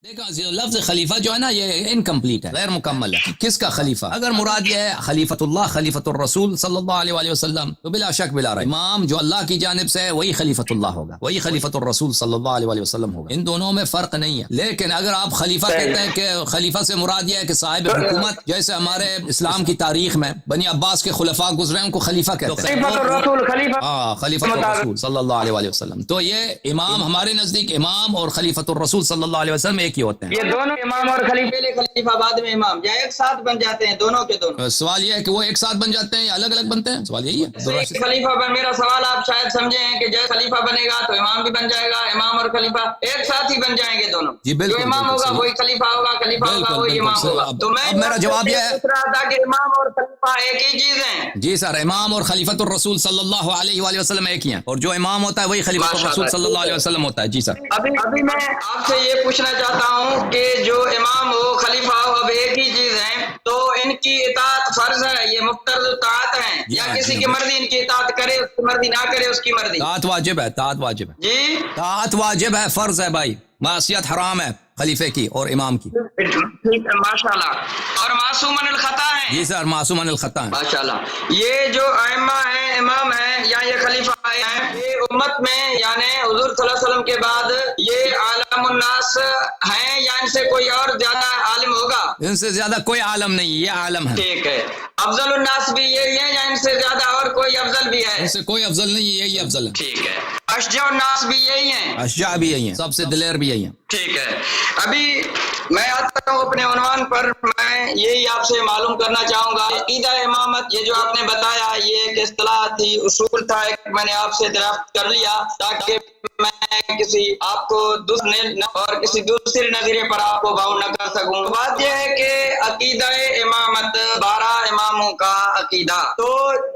دیکھا لفظ خلیفہ جو ہے نا یہ انکمپلیٹ ہے، غیر مکمل ہے. کس کا خلیفہ؟ اگر مراد یہ ہے خلیفۃ اللہ، خلیفۃ الرسول صلی اللہ علیہ وآلہ وسلم، تو بلا شک بلا رہا امام جو اللہ کی جانب سے ہے وہی خلیفۃ اللہ ہوگا، وہی خلیفۃ الرسول صلی اللہ علیہ وآلہ وسلم ہوگا. ان دونوں میں فرق نہیں ہے. لیکن اگر آپ خلیفہ کہتے ہیں کہ خلیفہ سے مراد یہ ہے کہ صاحب حکومت، جیسے ہمارے اسلام کی تاریخ میں بنی عباس کے خلفاء گزرے ہیں ان کو خلیفہ کہتے ہیں. خلیفۃ الرسول، خلیفۃ الرسول صلی اللہ علیہ وآلہ وسلم. تو یہ امام ہمارے نزدیک امام اور خلیفۃ الرسول صلی اللہ علیہ وسلم ایک ہی ہوتے ہیں. یہ دونوں امام اور خلیفہ بعد میں امام یا ایک ساتھ بن جاتے ہیں دونوں کے دونوں؟ سوال یہ ہے کہ وہ ایک ساتھ بن جاتے ہیں یا الگ الگ بنتے ہیں؟ سوال یہی ہے. خلیفہ بن، میرا سوال آپ شاید سمجھے ہیں کہ جب خلیفہ بنے گا تو امام بھی بن جائے گا، امام اور خلیفہ ایک ساتھ ہی بن جائیں گے دونوں. جی بالکل. جو امام ہوگا وہی خلیفہ ہوگا، خلیفہ ہوگا وہی امام ہوگا. تو میں میرا جواب یہ ہے پوچھ رہا تھا کہ امام اور خلیفہ ایک ہی چیز ہیں. جی سر، امام اور خلیفۃ الرسول صلی اللہ علیہ وآلہ وسلم ایک ہی ہیں، اور جو امام ہوتا ہے وہی خلیفۃ الرسول صلی اللہ علیہ وسلم ہوتا ہے. جی سر. ابھی میں آپ سے یہ پوچھنا چاہتا ہوں کہ جو امام ہو خلیفہ ہو اب ایک ہی چیز ہیں، تو ان کی اطاعت فرض ہے، یہ مفترض اطاعت ہیں، یا کسی کی مرضی ان کی اطاعت کرے، اس کی مرضی نہ کرے اس کی مرضی؟ طاعت واجب ہے، طاعت واجب ہے. جی طاعت واجب ہے، فرض ہے بھائی. معصیت حرام ہے خلیفے کی اور امام کی. ٹھیک ہے، ماشاء اللہ. اور معصومن الخطا ہیں؟ جی سر، معصومن الخطا ہیں. ماشاء اللہ. یہ جو ائمہ ہیں، امام ہیں یا یہ خلیفہ ہیں، یہ امت میں یعنی حضور صلی اللہ علیہ وسلم کے بعد یہ عالم الناس ہیں یا ان سے کوئی اور زیادہ عالم ہوگا؟ ان سے زیادہ کوئی عالم نہیں، یہ عالم ہے. ٹھیک ہے. افضل الناس بھی یہی ہے یا ان سے زیادہ اور کوئی افضل بھی ہے؟ ان سے کوئی افضل نہیں، یہی افضل ہے. ٹھیک ہے. اشجع الناس بھی یہی ہیں؟ اشجاع بھی یہی ہیں، سب سے دلیر بھی یہی ہیں. ٹھیک ہے. ابھی میں آتا ہوں اپنے عنوان پر. میں یہی آپ سے معلوم کرنا چاہوں گا عقیدہ امامت، یہ جو آپ نے بتایا یہ ایک اصطلاح تھی، اصول تھا، ایک میں نے آپ سے دریافت کر لیا تاکہ میں کسی آپ کو اور کسی دوسرے نظریے پر آپ کو باؤنڈ نہ کر سکوں. بات یہ ہے کہ عقیدہ امامت 12 اماموں کا عقیدہ، تو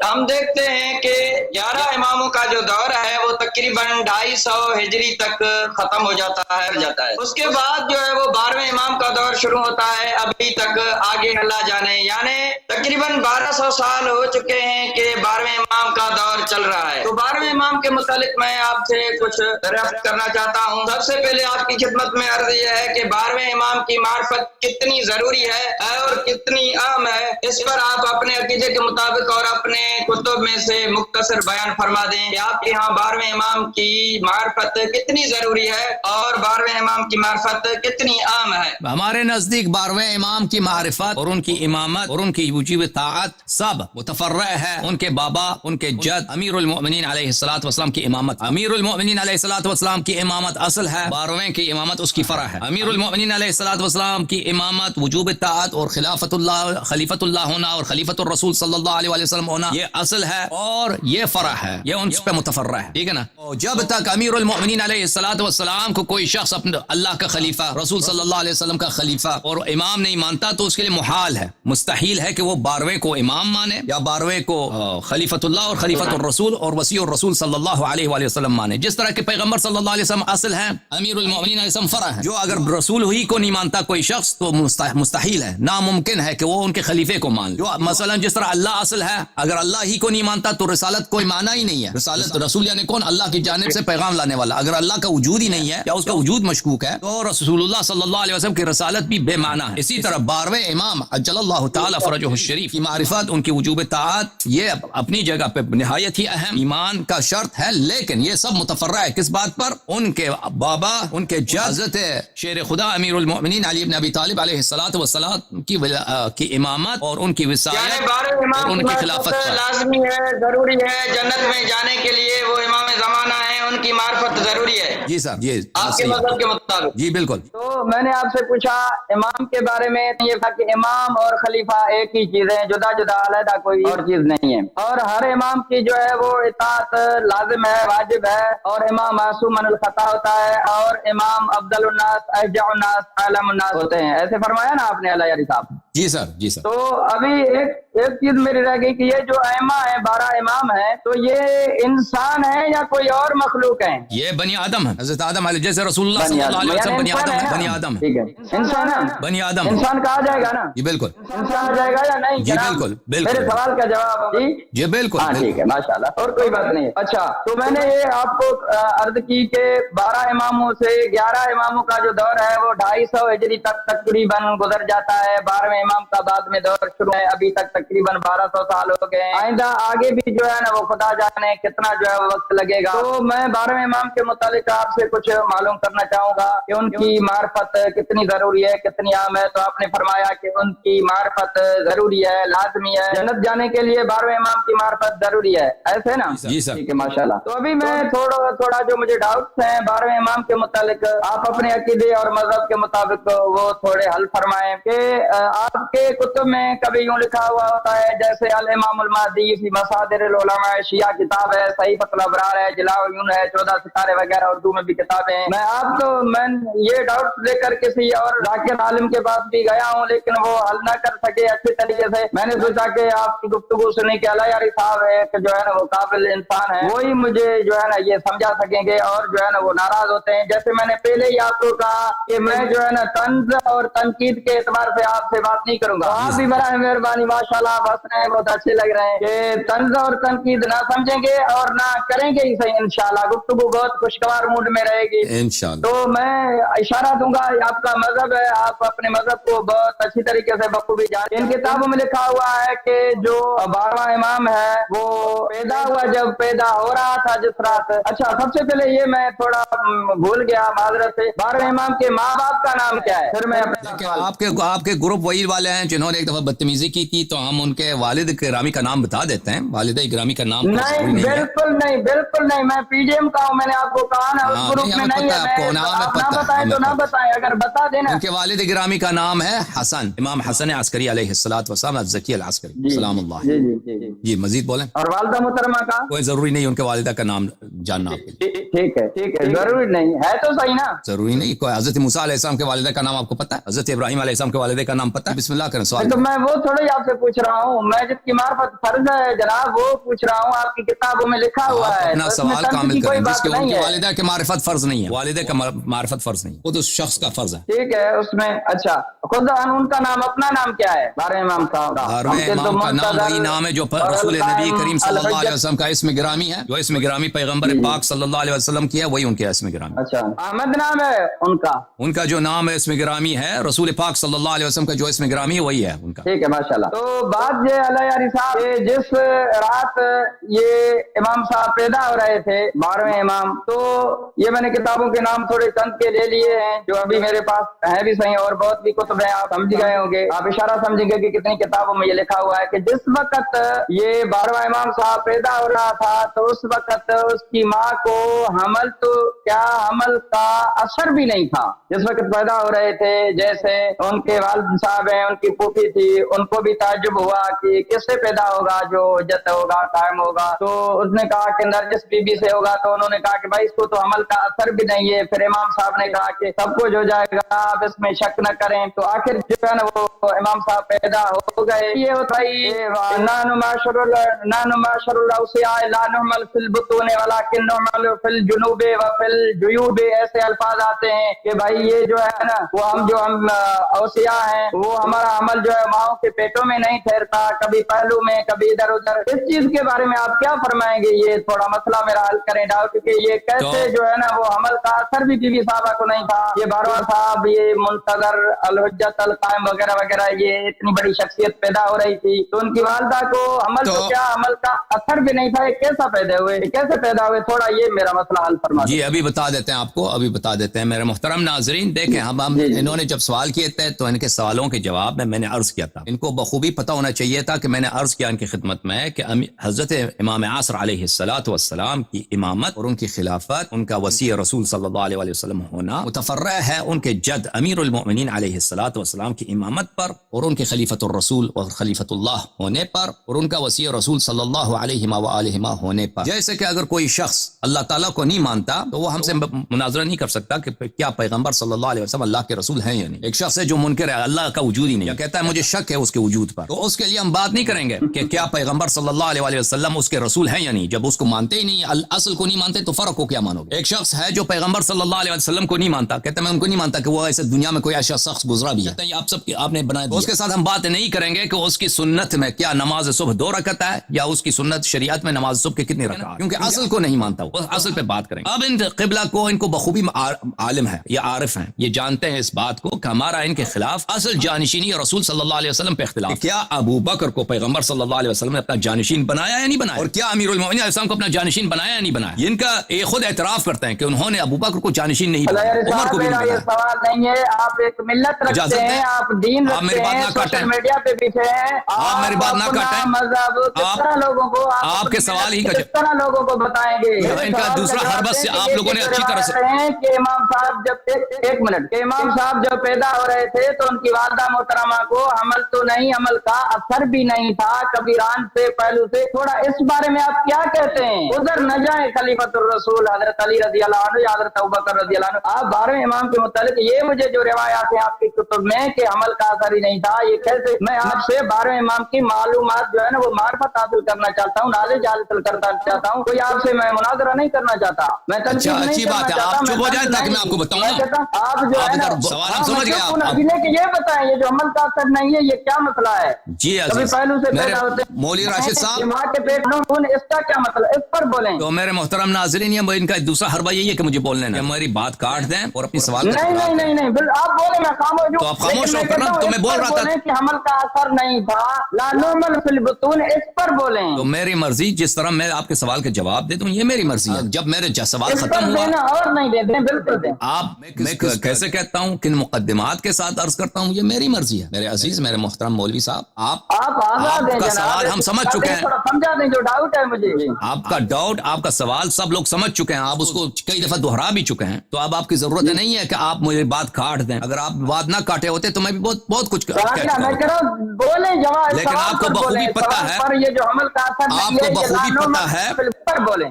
ہم دیکھتے ہیں کہ 11 اماموں کا جو دور ہے وہ تقریباً 250 ہجری تک ختم ہو جاتا ہے. اس کے بعد جو ہے وہ 12ویں امام کا دور شروع ہوتا ہے، ابھی تک آگے اللہ جانے، یعنی تقریباً 1200 سال ہو چکے ہیں کہ 12ویں امام کا دور چل رہا ہے. تو 12ویں امام کے متعلق میں آپ سے کچھ دریافت کرنا چاہتا ہوں. سب سے پہلے آپ کی خدمت میں عرض یہ ہے کہ 12ویں امام کی معرفت کتنی ضروری ہے اور کتنی اہم ہے، اس پر آپ اپنے عقیدے کے مطابق اور اپنے کتب میں سے مختصر بیان فرما دیں کہ آپ کے یہاں 12ویں امام کی معرفت کتنی ضروری ہے اور 12ویں امام کی معرفت کتنی عام ہے. ہمارے نزدیک 12ویں امام کی معرفت اور ان کی امامت اور ان کی وجوب طاعت سب متفرع ہے ان کے بابا، ان کے جد امیر المؤمنین علیہ الصلوۃ والسلام کی امامت. امیر المؤمنین علیہ الصلوۃ والسلام کی امامت اصل ہے، 12ویں کی امامت اس کی فرع ہے. امیر المؤمنین علیہ الصلوۃ والسلام کی امامت، وجوب طاعت اور خلیفۃ اللہ ہونا اور خلیفۃ الرسول صلی اللہ علیہ وسلم ہونا یہ اصل ہے اور یہ فرع ہے، یہ ان پہ متفرع ہے. ٹھیک ہے نا. جب تک امیر المؤمنین علیہ الصلوۃ والسلام کو کوئی شخص اپنے اللہ کا خلیفہ، رسول صلی اللہ علیہ وسلم کا خلیفہ اور امام نہیں مانتا تو اس کے لیے محال ہے، مستحیل ہے کہ وہ 12ویں کو امام مانے یا 12ویں کو خلیفۃ اللہ اور خلیفۃ الرسول اور وصی الرسول صلی اللہ علیہ وآلہ وسلم مانے. جس طرح کہ پیغمبر صلی اللہ علیہ وسلم اصل ہے، امیر المؤمنین علیہ السلام فرع ہے. جو اگر رسول ہی کو نہیں مانتا کوئی شخص تو مستحیل ہے، ناممکن ہے کہ وہ ان کے خلیفے کو مان لے. جو مثلا جس طرح اللہ اصل ہے، اگر اللہ ہی کو نہیں مانتا تو رسالت کوئی معنی ہی نہیں ہے. رسالت، رسول یعنی کون؟ اللہ کی جانب سے پیغام لانے والا. اگر اللہ کا وجود ہی نہیں ہے یا اس کا وجود مشکوک ہے تو رسول اللہ صلی اللہ علیہ وسلم کی رسالت بھی بے معنی ہے. اسی طرح 12ویں امام عجل اللہ تعالی فرجہ الشریف کی معرفت، ان کی وجوب طاعت یہ اپنی جگہ پہ نہایت ہی اہم ایمان کا شرط ہے، لیکن یہ سب متفرع ہے کس بات پر؟ ان کے بابا، ان کے جد حضرت شیر خدا امیر المؤمنین علی بن ابی طالب علیہ الصلوۃ والسلام کی امامت اور ان کی وصایت اور ان کی خلافت لازمی ہے، ضروری ہے. جنت میں جانے کے لیے وہ امام زمانہ ہیں، ان کی معرفت ضروری ہے. جی صاحب، جی آپ کے مذہب کے مطابق. جی بالکل. تو میں نے آپ سے پوچھا امام کے بارے میں، یہ تھا کہ امام اور خلیفہ ایک ہی چیز ہے، جدا جدا علیحدہ کوئی اور چیز نہیں ہے، اور ہر امام کی جو ہے وہ اطاعت لازم ہے، واجب ہے، اور امام معصوم من الخطا ہوتا ہے، اور امام افضل الناس، اشجع الناس، عالم الناس ہوتے ہیں. ایسے فرمایا نا آپ نے اللہ یاری صاحب؟ جی سر، جی سر. تو ابھی ایک چیز میری رہ گئی کہ یہ جو ائمہ ہیں 12 امام ہیں تو یہ انسان ہیں یا کوئی اور مخلوق ہیں؟ یہ بنی آدم ہے، حضرت آدم علیہ، جیسے رسول اللہ صلی اللہ علیہ وسلم بنی آدم ہے، بنی آدم ہے، ٹھیک ہے، انسان ہے، بنی آدم، انسان کہا جائے گا نا؟ جی بالکل، انسان جائے گا یا نہیں؟ جی جناب بالکل بالکل، میرے سوال کا جواب جی جی بالکل، ہاں ٹھیک ہے، ماشاءاللہ، اور کوئی بات نہیں۔ اچھا تو میں نے یہ آپ کو عرض کی کہ 12 اماموں سے 11 اماموں کا جو دور ہے وہ 250 ہجری تک تقریباً گزر جاتا ہے، 12ویں امام کا بعد میں دور شروع ہے، ابھی تک تقریباً 1200 سال ہو گئے ہیں، آئندہ آگے بھی جو ہے نا وہ خدا جانے کتنا جو ہے وقت لگے گا۔ تو میں 12ویں امام کے متعلق آپ سے کچھ معلوم کرنا چاہوں گا کہ ان کی معرفت کتنی ضروری ہے، کتنی عام ہے۔ تو آپ نے فرمایا کہ ان کی معرفت ضروری ہے، لازمی ہے، جنت جانے کے لیے 12ویں امام کی معرفت ضروری ہے، ایسے نا؟ جی سر، ٹھیک ہے ماشاءاللہ۔ تو ابھی میں تھوڑا جو مجھے ڈاؤٹس ہیں 12ویں امام کے متعلق، آپ اپنے عقیدے اور مذہب کے مطابق وہ تھوڑے حل فرمائیں کہ آپ کے کتب میں کبھی یوں لکھا ہوا ہوتا ہے جیسے الامام المہدی فی مصادر العلماء، شیعہ کتاب ہے، صحیفۃ الابرار ہے، جلاء العیون ہے، 14 ستارے وغیرہ اردو میں بھی کتابیں ہیں۔ میں یہ ڈاؤٹ لے کر کسی اور ذاکر عالم کے پاس بھی گیا ہوں لیکن وہ حل نہ کر سکے اچھی طریقے سے۔ میں نے سوچا کہ آپ کی گفتگو سنی کہ اللہ یاری صاحب ہے کہ جو ہے نا وہ قابل انسان ہے، وہی مجھے جو ہے نا یہ سمجھا سکیں گے، اور جو ہے نا وہ ناراض ہوتے ہیں۔ جیسے میں نے پہلے ہی آپ کو کہا کہ میں جو ہے نا طنز اور تنقید کے اعتبار سے آپ سے بات نہیں کروں گا، آپ بھی براہ مہربانی ماشاءاللہ آپ ہنس رہے ہیں، بہت اچھے لگ رہے ہیں کہ طنز اور تنقید نہ سمجھیں گے اور نہ کریں گے ہی صحیح، انشاءاللہ گفتگو بہت خوشگوار موڈ میں رہے گی انشاءاللہ۔ تو میں اشارہ دوں گا، آپ کا مذہب ہے، آپ اپنے مذہب کو بہت اچھی طریقے سے بخوبی جانتے ہیں۔ ان کتابوں میں لکھا ہوا ہے کہ جو 12واں امام ہے وہ پیدا ہوا جب پیدا ہو رہا تھا جس رات۔ اچھا سب سے پہلے یہ میں تھوڑا بھول گیا معذرت سے، 12ویں امام کے ماں باپ کا نام کیا ہے؟ پھر میں آپ کے گروپ وہی والے ہیں جنہوں نے ایک دفعہ بدتمیزی کی تھی، تو ہم ان کے والد گرامی کا نام بتا دیتے ہیں، والدہ گرامی کا نام نہیں، بالکل نہیں، میں پی جی ایم کا ہوں، میں نے آپ کو کہا نا اس گروپ میں نہیں ہے، آپ نہ بتائیں تو نہ بتائیں، اگر بتا دینا۔ ان کے والد گرامی کا نام ہے حسن، امام حسن عسکری علیہ السلام الزکی العسکری سلام اللہ۔ جی مزید بولیں۔ اور والدہ محترمہ کا کوئی ضروری نہیں ان کے والدہ کا نام جاننا آپ کے لیے، ٹھیک ہے، ضروری نہیں ہے تو صحیح نا؟ ضروری نہیں۔ کوئی حضرت موسیٰ علیہ السلام کے والدہ کا نام آپ کو پتہ ہے؟ حضرت ابراہیم علیہ السلام کے والدہ کا نام پتہ ہے؟ بسم اللہ کریں سوال۔ تو میں وہ تھوڑی آپ سے پوچھ رہا ہوں، میں جس کی معرفت فرض ہے جناب وہ پوچھ رہا ہوں، آپ کی کتابوں میں لکھا ہوا ہے، اپنا سوال کامل کریں، جس کی ان کی ہے۔ والدہ کی معرفت فرض نہیں ہے، والدہ کا معرفت فرض نہیں، خود اس شخص کا فرض ہے۔ ٹھیک ہے، اس میں اچھا خود ان کا نام، اپنا نام کیا ہے 12ویں امام صاحب کا؟ 12ویں امام کا نام وہی نام ہے جو رسول نبی کریم صلی اللہ علیہ وسلم کا اسم گرامی ہے، جو اسم گرامی پیغمبر پاک صلی اللہ علیہ وسلم کی ہے، وہی ان کے اسم گرامی۔ اچھا احمد نام ہے ان کا جو نام ہے اسم گرامی ہے، رسول پاک صلی اللہ علیہ وسلم کا جو اسم گرامی ہے وہی ہے ان کا۔ ٹھیک ہے ماشاءاللہ۔ تو بات یہ اللہ یاری صاحب جس رات یہ امام صاحب پیدا ہو رہے تھے 12ویں امام، تو یہ میں نے کتابوں کے نام تھوڑے چند کے لے لیے ہیں جو ابھی میرے پاس ہیں بھی صحیح، اور بہت بھی کتب ہیں، آپ سمجھ گئے ہوں گے، آپ اشارہ سمجھیں گے کہ کتنی کتابوں میں یہ لکھا ہوا ہے کہ جس وقت یہ 12واں امام صاحب پیدا ہو رہا تھا تو اس وقت اس کی ماں کو حمل تو کیا حمل کا اثر بھی نہیں تھا۔ جس وقت پیدا ہو رہے تھے، جیسے ان کے والد صاحب ہیں، ان کی پھوپھی تھی، ان کو بھی تعجب ہوا کہ کس سے پیدا ہوگا جو جت ہوگا، قائم ہوگا۔ تو اس نے کہا کہ نرجس بی بی سے ہوگا، تو انہوں نے کہا کہ بھائی اس کو تو حمل کا اثر بھی نہیں ہے۔ پھر امام صاحب نے کہا کہ سب کچھ ہو جائے گا، آپ اس میں شک نہ کریں۔ تو آخر جو ہے نا وہ امام صاحب پیدا ہو گئے۔ یہ ہوتا ہی نحن معاشر الاوصیاء لا نحمل فی البطون ولکن نحمل فی الجنوب وفی الجیوب، ایسے الفاظ آتے ہیں کہ بھائی یہ جو ہے نا وہ ہم اوصیاء ہیں، وہ ہمارا عمل جو ہے ماؤں کے پیٹوں میں نہیں ٹھہرتا، کبھی پہلو میں کبھی ادھر ادھر۔ اس چیز کے بارے میں آپ کیا فرمائیں گے؟ یہ تھوڑا مسئلہ میرا حل کریں ڈاؤٹ کہ یہ کیسے جو ہے نا وہ عمل کا اثر بھی بی بی صاحبہ کو نہیں تھا۔ یہ 12واں صاحب، یہ منتظر، الحجت، القائم وغیرہ وغیرہ، یہ اتنی بڑی شخصیت پیدا ہو رہی تھی، تو ان کی والدہ کو عمل تو کیا عمل کا اثر بھی نہیں تھا، یہ کیسا پیدا ہوئے، کیسے پیدا ہوئے؟ تھوڑا یہ میرا مسئلہ حل فرما۔ جی ابھی بتا دیتے ہیں آپ کو، ابھی بتا دیتے ہیں میرے محترم ناظرین۔ دیکھیں ہم انہوں نے جب سوال کیے تھے تو ان کے سوالوں کے جواب میں نے عرض کیا تھا، ان کو بخوبی پتہ ہونا چاہیے تھا کہ میں نے عرض کیا ان کی خدمت میں کہ حضرت امام عصر علیہ السلام کی امامت اور ان کی خلافت، ان کا وصی رسول صلی اللہ علیہ وسلم ہونا متفرع ہے ان کے جد امیر المؤمنین علیہ السلام کی امامت پر، اور ان کے خلیفۃ الرسول اور خلیفۃ اللہ ہونے پر، اور ان کا وصی رسول صلی اللہ علیہ وآلہ ہونے پر۔ جیسے کہ اگر کوئی شخص اللہ تعالیٰ کو نہیں مانتا تو وہ ہم سے مناظرہ نہیں کر سکتا کہ کیا پیغمبر صلی اللہ علیہ وسلم اللہ کے رسول ہیں یا نہیں۔ ایک شخص ہے جو منکر ہے، اللہ کا وجود ہی نہیں، یا کہتا ہے مجھے شک ہے اس کے وجود پر، تو اس کے لیے ہم بات نہیں کریں گے کہ کیا پیغمبر صلی اللہ علیہ وسلم اس کے رسول ہیں یا نہیں. جب اس کو مانتے ہی نہیں, اصل کو نہیں مانتے, تو فرق کو کیا مانو گے؟ ایک شخص ہے جو پیغمبر صلی اللہ علیہ وسلم کو نہیں مانتا, کہتے میں ان کو نہیں مانتا کہ وہ ایسے دنیا میں کوئی ایسا شخص گزرا بھی ہے, آپ سب آپ نے بنایا. اس کے ساتھ ہم بات نہیں کریں گے کہ اس کی سنت میں کیا نماز صبح 2 رکعت ہے, یا اس کی سنت شریعت میں نماز صبح کے کتنی رکعت, کیونکہ اصل کو نہیں مانتا, وہ اصل پہ بات کریں گے. اب ان قبلہ کو ان کو بخوبی عالم ہے یا عارف ہیں, یہ جانتے ہیں اس بات کو کہ ہمارا ان کے خلاف اصل جانشینی رسول صلی اللہ علیہ وسلم پہ اختلاف. کیا ابو بکر کو پیغمبر صلی اللہ علیہ وسلم نے اپنا جانشین بنایا یا نہیں بنایا, اور کیا امیر المومنین علیہ السلام کو اپنا جانشین بنایا یا نہیں بنایا. ان کا یہ خود اعتراف کرتے ہیں کہ انہوں نے ابو بکر کو جانشین نہیں بنایا, عمر کو بھی نہیں بنایا. سوال نہیں ہے, آپ ایک ملت رکھتے ہیں, آپ دین رکھتے ہیں, سوشل میڈیا پہ بیٹھے ہیں, آپ میری بات نہ کاٹیں, مذہب کس طرح لوگوں کو, آپ کے سوال ہی کس طرح لوگوں کو بتائیں گے. ان کا دوسرا حربت سے آپ لوگوں نے اچھی طرح سے کہ امام صاحب جب ایک منٹ کہ امام صاحب جب پیدا ہو رہے تھے تو ان کی والدہ محترمہ کو حمل تو نہیں, عمل کا اثر بھی نہیں تھا, کبیران سے پہلو سے. تھوڑا اس بارے میں آپ کیا کہتے ہیں؟ ادھر نہ جائیں خلیفۃ الرسول حضرت علی رضی اللہ عنہ یا حضرت ابوبکر رضی اللہ عنہ. آپ 12ویں امام کے متعلق یہ مجھے جو روایات ہیں آپ کی کتب میں کہ عمل کا اثر ہی نہیں تھا, یہ کیسے؟ میں آپ سے 12ویں امام کی معلومات جو ہے نا وہ معرفت حاصل کرنا چاہتا ہوں, نالج حاصل کرنا چاہتا ہوں. کوئی آپ سے میں مناظرہ نہیں کرنا چاہتا, میں اچھی بات ہے, آپ چپ ہو جائیں تاکہ میں آپ کو بتاؤں. آپ جو ہے نا سوال ہم سمجھ گئے, کہ یہ بتائیں یہ جو عمل کا اثر نہیں ہے یہ کیا مسئلہ ہے؟ جی کبھی پہلو سے پیدا ہوتے ہیں مولوی راشد صاحب, ماں کے پیٹ میں خون, اس کا کیا مطلب, اس پر بولیں. تو میرے محترم ناظرین, یہ ان کا دوسرا حربہ یہی ہے کہ مجھے بولنے نہ, ہماری بات کاٹ دیں اور اپنی سوال نہیں آپ بولیں, میں خاموش ہوں. تو آپ خاموش ہو نا, تو میں بول رہا تھا کہ عمل کا اثر نہیں تھا, لا نعمل فی البطون, اس پر بولیں. تو میری مرضی, جس طرح میں آپ کے سوال کے جواب دے دوں یہ میری مرضی ہے. جب میرے سوال ختم ہوا اور نہیں دیں, بالکل دیں. آپ میں کیسے کہتا ہوں, کن مقدمات کے ساتھ عرض کرتا ہوں, یہ میری مرضی ہے. میرے عزیز, میرے محترم مولوی صاحب, آپ کا سوال ہم سمجھ چکے ہیں, سمجھا دیں جو ڈاؤٹ ہے مجھے. آپ کا ڈاؤٹ, آپ کا سوال سب لوگ سمجھ چکے ہیں, آپ اس کو کئی دفعہ دہرا بھی چکے ہیں, تو اب آپ کی ضرورت نہیں ہے کہ آپ مجھے بات کاٹ دیں. اگر آپ بات نہ کاٹے ہوتے تو میں بھی بہت کچھ بولیں جواب, لیکن آپ کو بخوبی پتا ہے, یہ جو عمل کا اثر آپ کو بخوبی پتا ہے,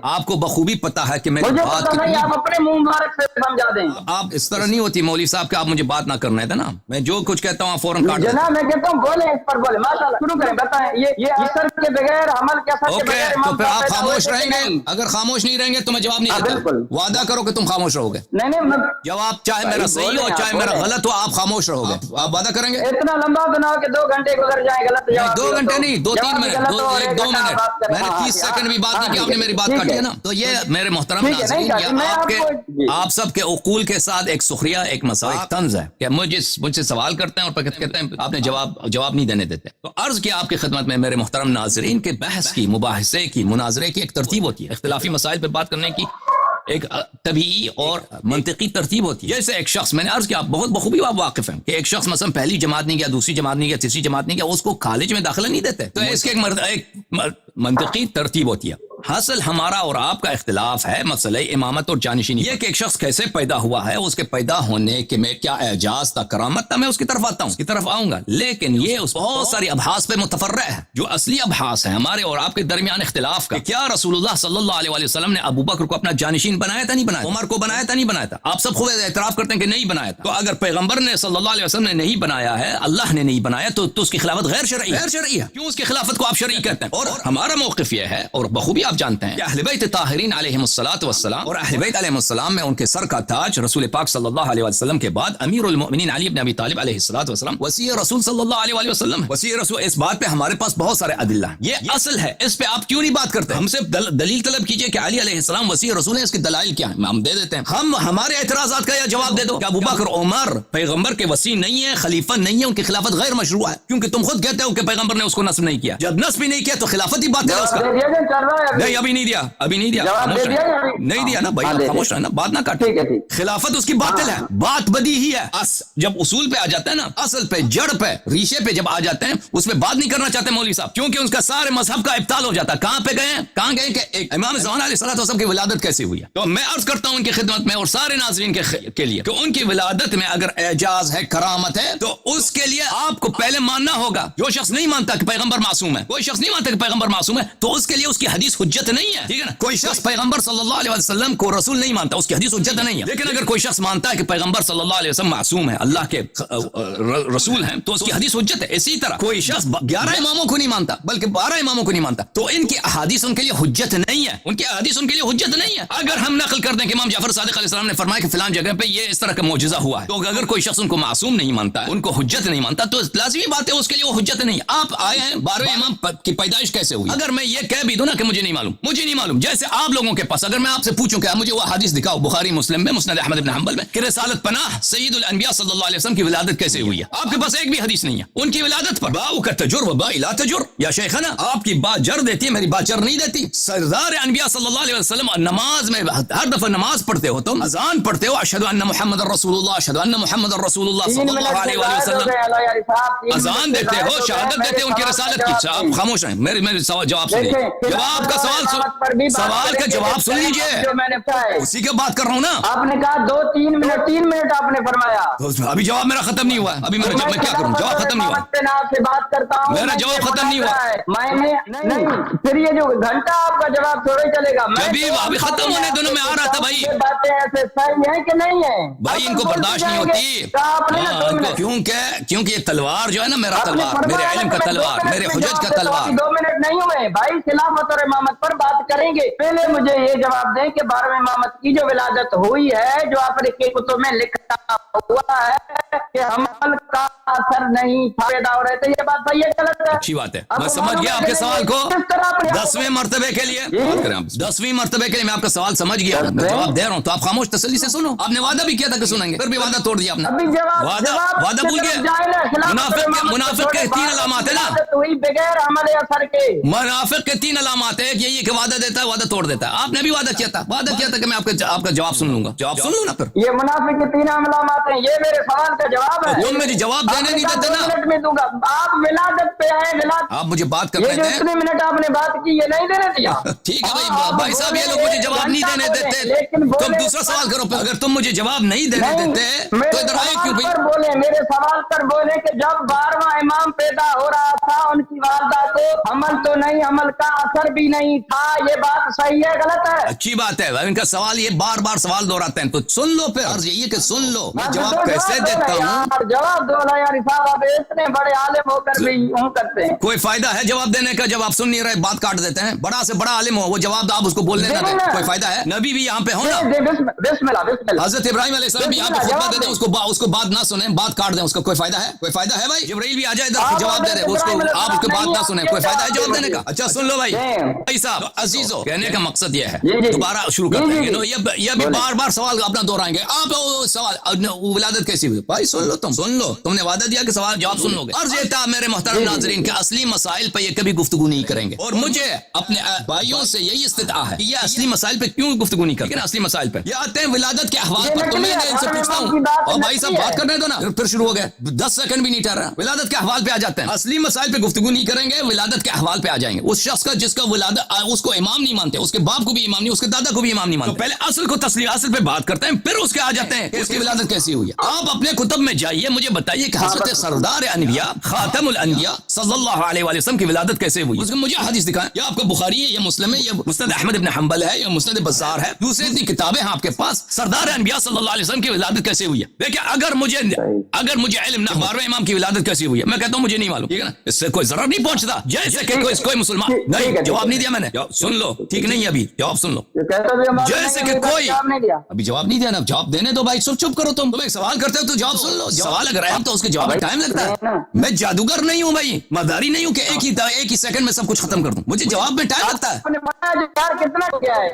آپ کو بخوبی پتا ہے کہ میری بات کتنی, آپ اپنے منہ مبارک سے سمجھا دیں. آپ اس طرح نہیں ہوتی مولوی صاحب کہ آپ مجھے بات نہ کرنا ہے نا, میں جو کچھ کہتا ہوں فوراً کاٹ جناب, میں کہتا ہوں بولیں, اس پر بولیں. ماشاءاللہ, شروع کریں, بتائیں. یہ اثر کے بغیر, عمل کے اثر کے بغیر تو پھر آپ خاموش رہیں گے. اگر خاموش نہیں رہیں گے تو میں جواب نہیں دیتا. وعدہ کرو کہ تم خاموش رہو گے. نہیں, جواب چاہے میرا صحیح ہو چاہے میرا غلط ہو, آپ خاموش رہو گے. آپ وعدہ کریں گے؟ اتنا لمبا بناؤ کہ 2 گھنٹے گزر جائیں. غلط جواب 2 گھنٹے نہیں, 2-3 منٹ, 2 منٹ, میں نے 30 سیکنڈ بھی بات نہیں کی, آپ نے میری بات کاٹی ہے نا. تو یہ میرے محترم ناظرین, آپ سب کے عقول کے ساتھ ایک سخریہ, ایک مذاق, ایک طنز ہے کہ مجھ سے سوال کرتے ہیں اور کہتے ہیں آپ نے جواب نہیں دینے دیتے. تو عرض کیا آپ کی خدمت میں میرے محترم ناظرین کہ بحث کی, مباحثے کی, مناظرے کی ایک ترتیب ہوتی ہے. اختلافی مسائل پہ بات کرنے کی ایک طبیعی اور منطقی ترتیب ہوتی ہے. جیسے ایک شخص, میں نے عرض کیا, بہت بخوبی آپ واقف ہیں کہ ایک شخص مثلا پہلی جماعت نہیں گیا, دوسری جماعت نہیں گیا, تیسری جماعت نہیں گیا, اس کو کالج میں داخلہ نہیں دیتے. تو اس کے ایک منطقی ترتیب ہوتی ہے. حاصل ہمارا اور آپ کا اختلاف ہے مسئلہ امامت اور جانشینی. یہ کہ ایک شخص کیسے پیدا ہوا ہے, اس کے پیدا ہونے کے میں کیا اعجاز تھا, کرامت تھا, میں اس کی طرف آتا ہوں, اس کی طرف آؤں گا. لیکن یہ اس بہت ساری ابحاث پہ متفرع ہے. جو اصلی ابحاث ہیں ہمارے اور آپ کے درمیان اختلاف کا, کہ کیا رسول اللہ صلی اللہ علیہ وسلم نے ابو بکر کو اپنا جانشین بنایا تھا, نہیں بنایا, عمر کو بنایا تھا, نہیں بنایا تھا. آپ سب خوب اعتراف کرتے ہیں کہ نہیں بنایا تھا. تو اگر پیغمبر نے صلی اللہ علیہ وسلم نے نہیں بنایا ہے, اللہ نے نہیں بنایا, تو اس کی خلافت غیر شرعی ہے. کیوں اس کی خلافت کو آپ شرعی کہتے ہیں؟ اور ہمارا موقف یہ ہے, اور بخوبی آپ جانتے ہیں, کہ اہل بیت طاہرین علیہم الصلوۃ والسلام اور اہل بیت علیہم السلام میں ان کے سر کا تاج رسول پاک صلی اللہ علیہ وسلم کے بعد امیر المؤمنین علی بن ابی طالب علیہ الصلوۃ والسلام وصی رسول صلی اللہ علیہ وسلم, وصی رسول. اس بات پہ ہمارے پاس بہت سارے ادلہ ہیں, یہ اصل ہے, اس پہ آپ کیوں نہیں بات کرتے؟ ہم سے دلیل طلب کیجئے کہ علی علیہ السلام وصی رسول ہیں, اس کے دلائل کیا ہیں, ہم دے دیتے ہیں. ہمارے اعتراضات کا یہ جواب دے دو کہ ابو بکر عمر پیغمبر کے وصی نہیں ہے, خلیفہ نہیں ہے, ان کی خلافت غیر مشروع ہے, کیونکہ تم خود کہتے ہو کہ پیغمبر نے اس کو نصب نہیں کیا. جب نصب ہی نہیں کیا تو خلافت ہی بات ہے اس کا. نہیں, ابھی نہیں دیا, نہیں دیا نا بھائی, خاموش رہنا, بات نہ کاٹے. خلافت اس کی باطل ہے, بات بدی ہی ہے. جب اصول پہ آ جاتا ہے نا, اصل پہ, جڑ پہ, ریشے پہ جب آ جاتے ہیں, اس پہ بات نہیں کرنا چاہتے مولوی صاحب, کیونکہ ان کا سارے مذہب کا ابطال ہو جاتا ہے. کہاں گئے کہ امام زمان علیہ الصلوۃ والسلام کی ولادت کیسے ہوئی ہے. تو میں عرض کرتا ہوں ان کی خدمت میں اور سارے ناظرین کے لیے کہ ان کی ولادت میں اگر اعجاز ہے, کرامت ہے, تو اس کے لیے آپ کو پہلے ماننا ہوگا. جو شخص نہیں مانتا کہ پیغمبر معصوم ہے, کوئی شخص نہیں مانتا کہ پیغمبر معصوم ہے, تو اس کے لیے اس کی حدیث حجت حجت نہیں ہے, ٹھیک ہے نا. کوئی شخص پیغمبر صلی اللہ علیہ وسلم کو رسول نہیں مانتا, اس کی حدیث حجت نہیں ہے. لیکن اگر کوئی شخص مانتا ہے کہ پیغمبر صلی اللہ علیہ وسلم معصوم ہے, اللہ کے رسول ہیں, تو اس کی حدیث حجت ہے. اسی طرح کوئی شخص 11 اماموں کو نہیں مانتا بلکہ 12 اماموں کو نہیں مانتا, تو ان کی احادیث ان کے لیے حجت نہیں ہے, ان کی احادیث ان کے لیے حجت نہیں ہے. اگر ہم نقل کر دیں کہ امام جعفر صادق علیہ السلام نے فرمایا کہ فلان جگہ پہ یہ اس طرح کا معجزہ ہوا ہے, تو اگر کوئی شخص ان کو معصوم نہیں مانتا, ان کو حجت نہیں مانتا, تو لازمی بات ہے اس کے لیے وہ حجت نہیں. آپ آئے ہیں 12 امام کی پیدائش کیسے ہوئی, اگر میں یہ کہہ بھی دوں نا کہ مجھے نہیں معلوم, جیسے آپ لوگوں کے پاس اگر میں آپ سے پوچھوں کہ مجھے وہ حدیث دکھاؤ بخاری مسلم میں مسند احمد بن حنبل میں کہ رسالت پناہ سید الانبیاء صلی اللہ علیہ وسلم کی ولادت کیسے ہوئی ہے, آپ کے پاس ایک بھی حدیث نہیں ہے ان کی ولادت پر. باؤ کا تجر و با لا تجر, یا شیخنا آپ کی بات جر دیتی ہے, میری بات جر نہیں دیتی. سردار انبیاء صلی اللہ علیہ وسلم نماز میں ہر دفعہ نماز پڑھتے ہو, تم اذان پڑھتے ہو اشہد ان محمد رسول اللہ, اشہد ان محمد رسول اللہ صلی اللہ علیہ وسلم, اذان دیتے ہو, شہادت دیتے ہو ان کی رسالت کی. آپ خاموش ہیں, میرے جواب سنیے, جواب کا سوال کا جواب سن لیجئے, اسی کے بات کر رہا ہوں نا. آپ نے کہا 2-3 منٹ 3 منٹ آپ نے فرمایا, ابھی جواب میرا ختم نہیں ہوا, ابھی میں کیا کروں, جواب ختم نہیں ہوا, سے بات کرتا ہوں, میرا جواب ختم نہیں ہوا. نہیں پھر یہ جو گھنٹہ آپ کا جواب تھوڑے چلے گا, ابھی ختم ہونے دونوں میں آ رہا تھا بھائی. باتیں ایسے صحیح ہیں کہ نہیں ہے بھائی, ان کو برداشت نہیں ہوتی, کیونکہ یہ تلوار جو ہے نا, میرا تلوار, میرے علم کا تلوار, میرے حجت کا تلوار. 2 منٹ نہیں ہوئے بھائی, خلافت اور امامت پر بات کریں گے. پہلے مجھے یہ جواب دیں کہ 12ویں امامت کی جو ولادت ہوئی ہے, جو آپ نے کتب میں لکھا ہوا ہے کہ حمل کا اثر نہیں تھا, پیدا ہو رہے تھے, یہ بات صحیح ہے غلط ہے؟ اچھی بات ہے, میں سمجھ گیا آپ کے سوال کو. 10ویں مرتبے کے لیے 10ویں مرتبے کے لیے میں آپ کا سوال سمجھ گیا, میں جواب دے رہا ہوں, تو آپ خاموش تسلی سے سنو. آپ نے وعدہ بھی کیا تھا کہ سنیں گے, پھر بھی وعدہ توڑ دیا آپ نے. وعدہ بھول گئے. منافق کے 3 علامات ہیں نا, بغیر عمل اثر کے. منافق کے 3 علامات ہیں, یہ کہ وعدہ دیتا ہے, وعدہ توڑ دیتا ہے. آپ نے بھی وعدہ کیا تھا کہ میں آپ کا جواب سن لوں گا, جواب سن لوں نا. پھر یہ منافق کے 3 علامات ہیں, یہ میرے سوال کا جواب ہے. تم مجھے جواب دینے نہیں دیتے نا, 2 منٹ میں دوں گا. آپ ولادت پہ آئے, آپ مجھے بات کر رہے تھے, اتنے منٹ آپ نے بات کی, یہ نہیں دینے دیا. ٹھیک ہے بھائی صاحب, یہ لوگ مجھے جواب نہیں دینے دیتے, تم دوسرا سوال کرو. اگر تم مجھے جواب نہیں دینے دیتے تو ادھر آئے کیوں بھائی؟ بولے میرے سوال پر بولے کہ جب 12واں امام پیدا ہو رہا تھا, ان کی والدہ کو حمل تو نہیں, حمل کا اثر بھی نہیں تھا, یہ بات صحیح ہے غلط ہے؟ اچھی بات ہے, ان کا سوال یہ بار سوال دہراتے ہیں, تو سن لو. پھر عرض یہی ہے کہ سن لو, میں جواب کیسے دیتا ہوں. جواب دو نا یار صاحب, آپ اتنے بڑے عالم ہو کر بھی یوں کرتے ہیں. کوئی فائدہ ہے جواب دینے کا, جب آپ سن نہیں رہے بات کاٹ دیتے ہیں. بڑا سے بڑا عالم ہو, وہ جواب آپ اس کو بولنے نہ دیں, کوئی فائدہ ہے؟ نبی بھی یہاں پہ ہو نا, بسم اللہ. حضرت ابراہیم علیہ السلام بھی یہاں پہ خطبہ دے دیں, اس کو بات نہ سنیں, بات کاٹ دیں, اس کا کوئی فائدہ ہے؟ کوئی فائدہ ہے بھائی؟ جبرائیل بھی آ جائے ادھر, جواب دے دے اس کو, آپ اس کو بات نہ سنیں, کوئی فائدہ ہے جواب دینے کا؟ اچھا سن لو بھائی صاحب عزیزو, کہنے کا مقصد یہ ہے, دوبارہ شروع کرتے ہیں, یہ بھی بار سوال اپنا دہرائیں گے. آپ سوال ولادت کیسی ہوئی بھائی, سن لو, تم نے وعدہ دیا کہ سوال جواب سن لو گے. عرض یہ تھا میرے محترم ناظرین کہ اصلی مسائل پہ یہ کبھی گفتگو نہیں کریں گے, اور مجھے اپنے بھائیوں سے یہی استدعا ہے کہ یہ اصلی مسائل پہ کیوں گفتگو نہیں کرتے. اصلی مسائل پہ یہ آتے ہیں ولادت کے احوال پر, تو میں ان سے پوچھتا ہوں, اور بھائی صاحب بات کرنے دو نا, پھر شروع ہو گئے, 10 سیکنڈ بھی نہیں ٹھہر رہا, ولادت کے احوال پہ آ جاتے ہیں. اصلی مسائل پہ گفتگو نہیں کریں گے, ولادت کے احوال پہ آ جائیں گے. اس شخص کا جس کا ولادت, اس کو امام نہیں مانتے, اس کے باپ کو بھی امام نہیں, اس کے دادا کو بھی امام نہیں مانتے, پہلے اصل کو تسلیم, اصل پہ بات کرتے ہیں, پھر اس کے آ جاتے ہیں کہ اس کی ولادت کیسی ہوئی ہے. آپ اپنے کتب میں جائیے, مجھے بتائیے کہ حضرت سردار انبیاء خاتم الانبیاء صلی اللہ علیہ وسلم کی ولادت کیسے ہوئی. مجھے حدیث دکھائیں, یا آپ کا بخاری ہے, یا مسلم ہے, یا مسند احمد بن حنبل ہے, یا مسند بزار ہے, دوسری اتنی کتابیں ہیں آپ کے پاس, سردار انبیاء صلی اللہ علیہ وسلم کی ولادت کیسے ہوئی ہے. دیکھیں اگر مجھے علم نہ 12ویں امام کی ولادت کیسی ہوئی ہے, میں کہتا ہوں مجھے نہیں معلوم, ٹھیک ہے نا, اس سے کوئی ضرر نہیں پہنچتا. جیسے کہ کوئی مسلمان نہیں, جواب نہیں دیا میں نے, سن لو, ٹھیک نہیں ہے, ابھی جواب سن لو. جیسے کہ کوئی ابھی جواب نہیں دیا نا, جواب دینے دو بھائی, چپ کرو. تم ایک سوال کرتے ہو تو جواب سن لو. سوال اگر ہے تو اس کے جواب میں ٹائم لگتا ہے. میں جادوگر نہیں ہوں بھائی, مداری نہیں ہوں کہ ایک ہی سیکنڈ میں سب کچھ ختم کر دوں, مجھے جواب میں ٹائم لگتا ہے.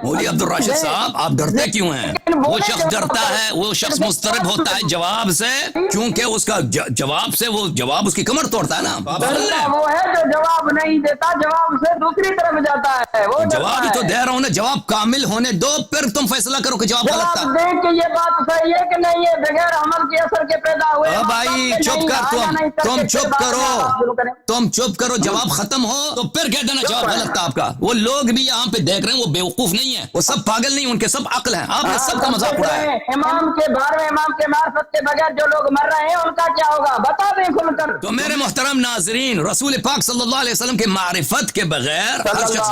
مولوی عبد الراشد صاحب, آپ ڈرتے کیوں ہیں؟ وہ شخص ڈرتا ہے, وہ شخص مضطرب ہوتا ہے جواب سے, کیونکہ اس کا جواب سے وہ جواب اس کی کمر توڑتا ہے نا. وہ ہے جو جواب نہیں دیتا, جواب سے دوسری طرف جاتا ہے. وہ جواب ہی تو دے رہا ہوں نا, جواب کامل ہونے دو, پھر تم فیصلہ کرو کہ جواب غلط تھا. کہ یہ بات صحیح ہے کہ نہیں ہے بغیر عمل کے اثر کے پیدا ہوئے. بھائی چپ کر, تم چپ کرو, تم چپ کرو, جواب ختم ہو تو پھر کہہ دینا جواب غلط تھا آپ کا. وہ لوگ بھی یہاں پہ دیکھ رہے ہیں, وہ بیوقوف نہیں ہے, وہ سب پاگل نہیں, ان کے سب عقل ہیں. آپ نے سب کا مذاق اڑایا. امام کے بارے میں امام کے معرفت کے بغیر جو لوگ مر رہے ہیں ان کا کیا ہوگا بتا دیں کھل کر. تو میرے محترم ناظرین, رسول پاک صلی اللہ علیہ وسلم کے معرفت کے بغیر ہر شخص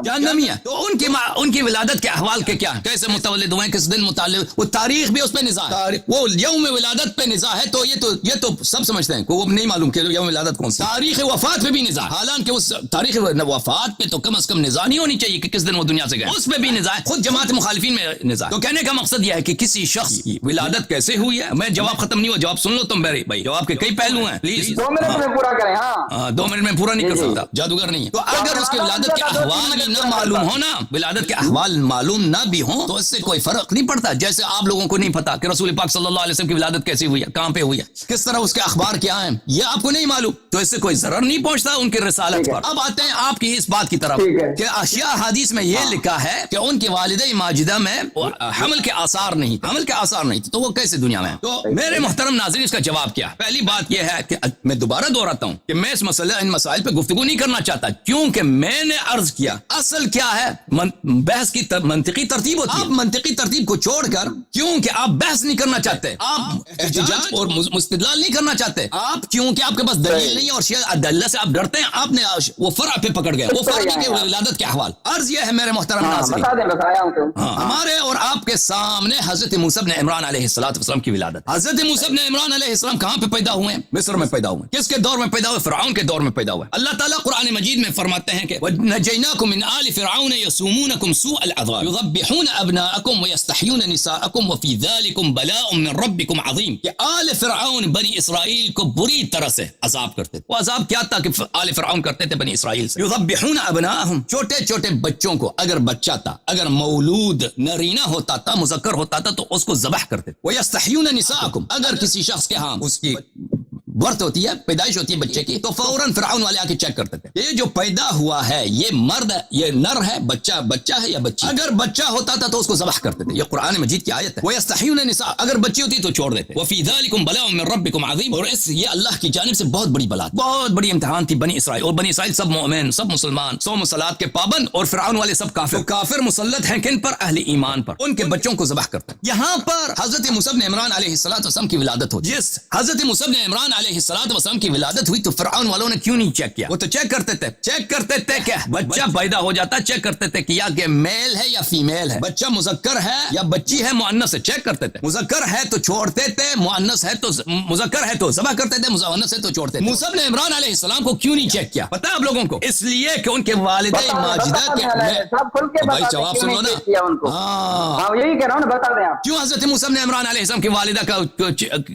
جہنمی ہے. تو ان کی ولادت کے احوال کے کیا, کیسے متولد ہوئے, کس دن متولد, وہ تاریخ بھی اس پہ نزاع ہے, وہ یوم ولادت پہ نزاع ہے. تو یہ تو سب سمجھتے ہیں, وہ نہیں معلوم کہ یوم ولادت کون سی. تاریخ وفات پہ بھی نزاع, حالانکہ اس تاریخ وفات پہ تو کم از کم نزاع نہیں ہونی چاہیے کہ کس دن وہ دنیا سے گئے, اس پہ بھی نزاع ہے. خود جماعت مخالفین میں نزاع. تو کہنے کا مقصد یہ ہے کہ کسی شخص کی ولادت کیسے ہوئی ہے. میں جواب ختم نہیں ہوا, جواب سن لو تم میرے بھائی, جواب کے کئی پہلو ہیں, پلیز 2 منٹ میں پورا کریں. ہاں 2 منٹ میں پورا نہیں کر سکتا, جادوگر نہیں ہے. تو اگر اس کی ولادت کے احوال بھی نہ معلوم ہو نا, ولادت کے احوال معلوم نہ بھی ہوں, تو اس سے کوئی فرق نہیں پڑتا. جیسے آپ لوگوں کو نہیں پتا کہ رسول پاک صلی اللہ علیہ وسلم کی ولادت کیسی ہوئی ہے, کہاں پہ ہوئی ہے, کس طرح اس کے اخبار کیا ہیں, یہ آپ کو نہیں معلوم, تو اس سے کوئی ضرر نہیں پہنچتا ان کی رسالت پر. اب آتے ہیں آپ کی اس بات کی طرف کہ اشیاء حدیث میں یہ لکھا ہے کہ ان کی والدہ ماجدہ میں حمل کے آثار نہیں, حمل کے آثار نہیں, تو وہ کیسے دنیا میں ہیں. تو میرے محترم ناظرین, اس کا جواب کیا ہے. پہلی بات یہ ہے کہ میں دوبارہ دہراتا ہوں کہ میں اس مسئلہ ان مسائل پہ گفتگو نہیں کرنا چاہتا, کیونکہ میں نے عرض کیا اصل کیا ہے, بحث کی منطقی ترتیب ہوتی ہے. آپ منطقی ترتیب کو چھوڑ کر, کیونکہ آپ بحث نہیں کرنا چاہتے, آپ احتجاج اور مستدلال نہیں کرنا چاہتے, آپ کیونکہ آپ کے پاس دلیل نہیں اور ادلہ سے آپ ڈرتے ہیں, آپ نے وہ فرع پہ پکڑ گئے, وہ فرع نہیں کہ ولادت کے احوال. عرض یہ ہے میرے محترم ناظرین, ہمارے اور آپ کے سامنے حضرت موسیٰ بن عمران علیہ السلام کی ولادت. حضرت موسیٰ بن عمران علیہ السلام کہاں پہ پیدا ہوئے ہیں؟ مصر میں پیدا ہوئے. کس کے دور میں پیدا ہوئے؟ فرعون کے دور میں پیدا ہوئے. اللہ تعالیٰ قرآن مجید میں فرماتے ہیں کہ وَنَجَّيْنَاكُمْ مِنْ آلِ فِرْعَوْنَ يَسُومُونَكُمْ سُوءَ الْعَذَابِ يُذَبِّحُونَ أَبْنَاءَكُمْ وَيَسْتَحْيُونَ نِسَاءَكُمْ وَفِي ذَلِكُمْ بَلَاءٌ مِّن رَبِّكُمْ عَظِيمٌ. کہ آل فرعون بنی اسرائیل کو بری طرح سے عذاب کرتے تھے. وہ عذاب کیا تھا کہ آل فرعون کرتے تھے بنی اسرائیل سے؟ يُذَبِّحُونَ أَبْنَاءَهُمْ, چھوٹے چھوٹے بچوں کو, اگر بچہ تھا, اگر مولود نرینہ ہوتا تھا, مذکر ہوتا تھا, تو اس کو ذبح کرتے تھے. وَيَسْتَحْيُونَ نِسَاءَكُمْ, اگر کسی شخص کے ہاں اس کی برت ہوتی ہے, پیدائش ہوتی ہے بچے کی, تو فوراً فرعون والے آ کے چیک کرتے تھے یہ جو پیدا ہوا ہے یہ مرد ہے, یہ نر ہے, بچہ ہے یا بچی. اگر بچہ ہوتا تھا تو اس کو ذبح کرتے تھے. یہ قرآن مجید کی آیت ہے. وَيَسْتَحْيُونَ النِّسَاءَ, اگر بچی ہوتی تو چھوڑ دیتے. وَفِي ذَلِكُمْ بَلَاءٌ مِّن رَبِّكُمْ عَظِيمٌ, اور یہ اللہ کی جانب سے بہت بڑی بلا, بہت بڑی امتحان تھی بنی اسرائیل. اور بنی اسرائیل سب مومن, سب مسلمان, 100 صلات کے پابند, اور فرعون والے سب کافر. کافر مسلط ہیں کن پر؟ اہل ایمان پر. ان کے بچوں کو ذبح کرتے ہیں. یہاں پر حضرت موسیٰ بن عمران علیہ السلام کی ولادت ہوتی. جس حضرت موسیٰ بن عمران علیہ السلام کی ولادت ہوئی تو فرعون والوں نے کیوں نہیں چیک کیا؟ وہ تو چیک کرتے تھے کہ بچہ پیدا ہو جاتا, چیک کرتے تھے کہ یا کہ میل ہے یا فیمیل ہے, بچہ مذکر ہے یا بچی ہے مؤنث ہے, چیک کرتے تھے. مذکر ہے تو چھوڑتے تھے, مؤنث ہے تو مذکر ہے تو ذبح کرتے تھے, مؤنث ہے تو چھوڑتے تھے. موسیٰ بن عمران علیہ السلام کو کیوں نہیں چیک کیا پتہ ہے آپ لوگوں کو؟ اس لیے کہ ان کے والدہ ماجدہ کے بھائی جواب سن لو نا. ہاں یہی کہہ رہا ہوں, بتا دیں آپ کیوں حضرت موسیٰ بن عمران علیہ السلام کی والدہ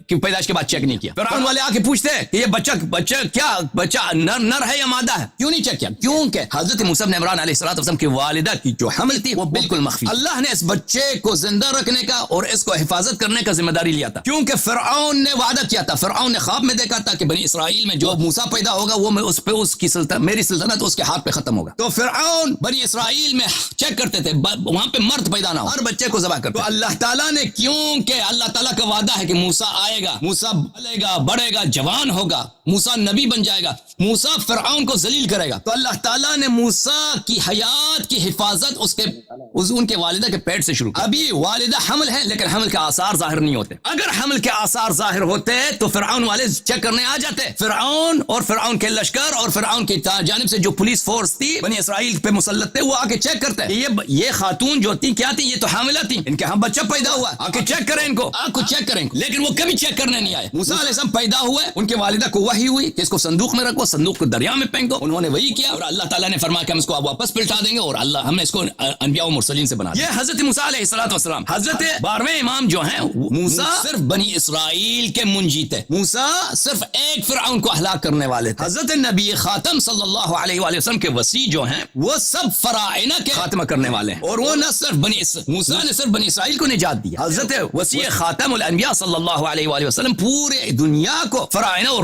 کی پیدائش کے بعد چیک نہیں کیا؟ فرعون والے آ کے پوچھتے کہ یہ بچہ نر ہے یا مادہ ہے, کیوں نہیں چیک کیا؟ کیونکہ حضرت موسیٰ بن عمران علیہ السلام کی والدہ کی جو حمل تھی وہ بالکل مخفی. اللہ نے اس بچے کو زندہ رکھنے کا اور اس کو حفاظت کرنے کا ذمہ داری لیا تھا, کیونکہ فرعون نے وعدہ کیا تھا. فرعون نے خواب میں دیکھا تھا کہ بنی اسرائیل میں جو موسیٰ پیدا ہوگا وہ میری سلطنت اس کے ہاتھ پہ ختم ہوگا. تو فرعون بنی اسرائیل میں چیک کرتے تھے وہاں پہ مرد پیدا نہ ہو, ہر بچے کو ذبح کرتے. تو اللہ تعالیٰ نے, کیونکہ اللہ تعالیٰ کا وعدہ ہے کہ موسیٰ آئے گا, موسیٰ پلے گا, بڑھے گا, جوان ہوگا, موسیٰ نبی بن جائے گا, موسیٰ فرعون کو ذلیل کرے گا. تو اللہ تعالیٰ نے موسیٰ کی حیات کی حفاظت ان کے والدہ کے پیٹ سے شروع کی. ابھی والدہ حمل ہے لیکن حمل کے آثار ظاہر نہیں ہوتے. اگر حمل کے آثار ظاہر ہوتے تو فرعون والے چیک کرنے آ جاتے. فرعون اور فرعون کے لشکر اور فرعون کی جانب سے جو پولیس فورس تھی بنی اسرائیل پہ مسلط تھے, وہ آ کے چیک کرتے یہ خاتون جو تھی کیا تھی, یہ تو حاملہ تھی, ان کے ہاں بچہ پیدا ہوا, آ کے چیک کریں ان کو, چیک کریں. لیکن وہ کبھی چیک کرنے نہیں آئے. موسیٰ علیہ السلام پیدا ہوئے, ان کے والدہ کو وحی ہوئی کہ اس کو صندوق میں رکھو, صندوق کو دریا میں پھینک دو. انہوں نے وہی کیا اور اللہ تعالیٰ نے فرمایا کہ ہم اس کو واپس پلٹا دیں گے, اور ہم نے اس کو انبیاء و مرسلین سے بنا دیا. یہ حضرت موسیٰ علیہ السلام, حضرت 12ویں امام جو ہیں, موسیٰ صرف بنی اسرائیل کے منجی تھے. موسیٰ صرف ایک فرعون کو ہلاک کرنے والے تھے. حضرت نبی خاتم صلی اللہ علیہ وآلہ وسلم کے وصی جو ہیں وہ سب فراعنہ کے خاتمہ کرنے والے ہیں, اور وہ نہ صرف موسیٰ نے صرف بنی اسرائیل کو نجات دیا. حضرت وصی خاتم الانبیاء صلی اللہ علیہ وآلہ وسلم پورے دنیا کو فراعنہ اور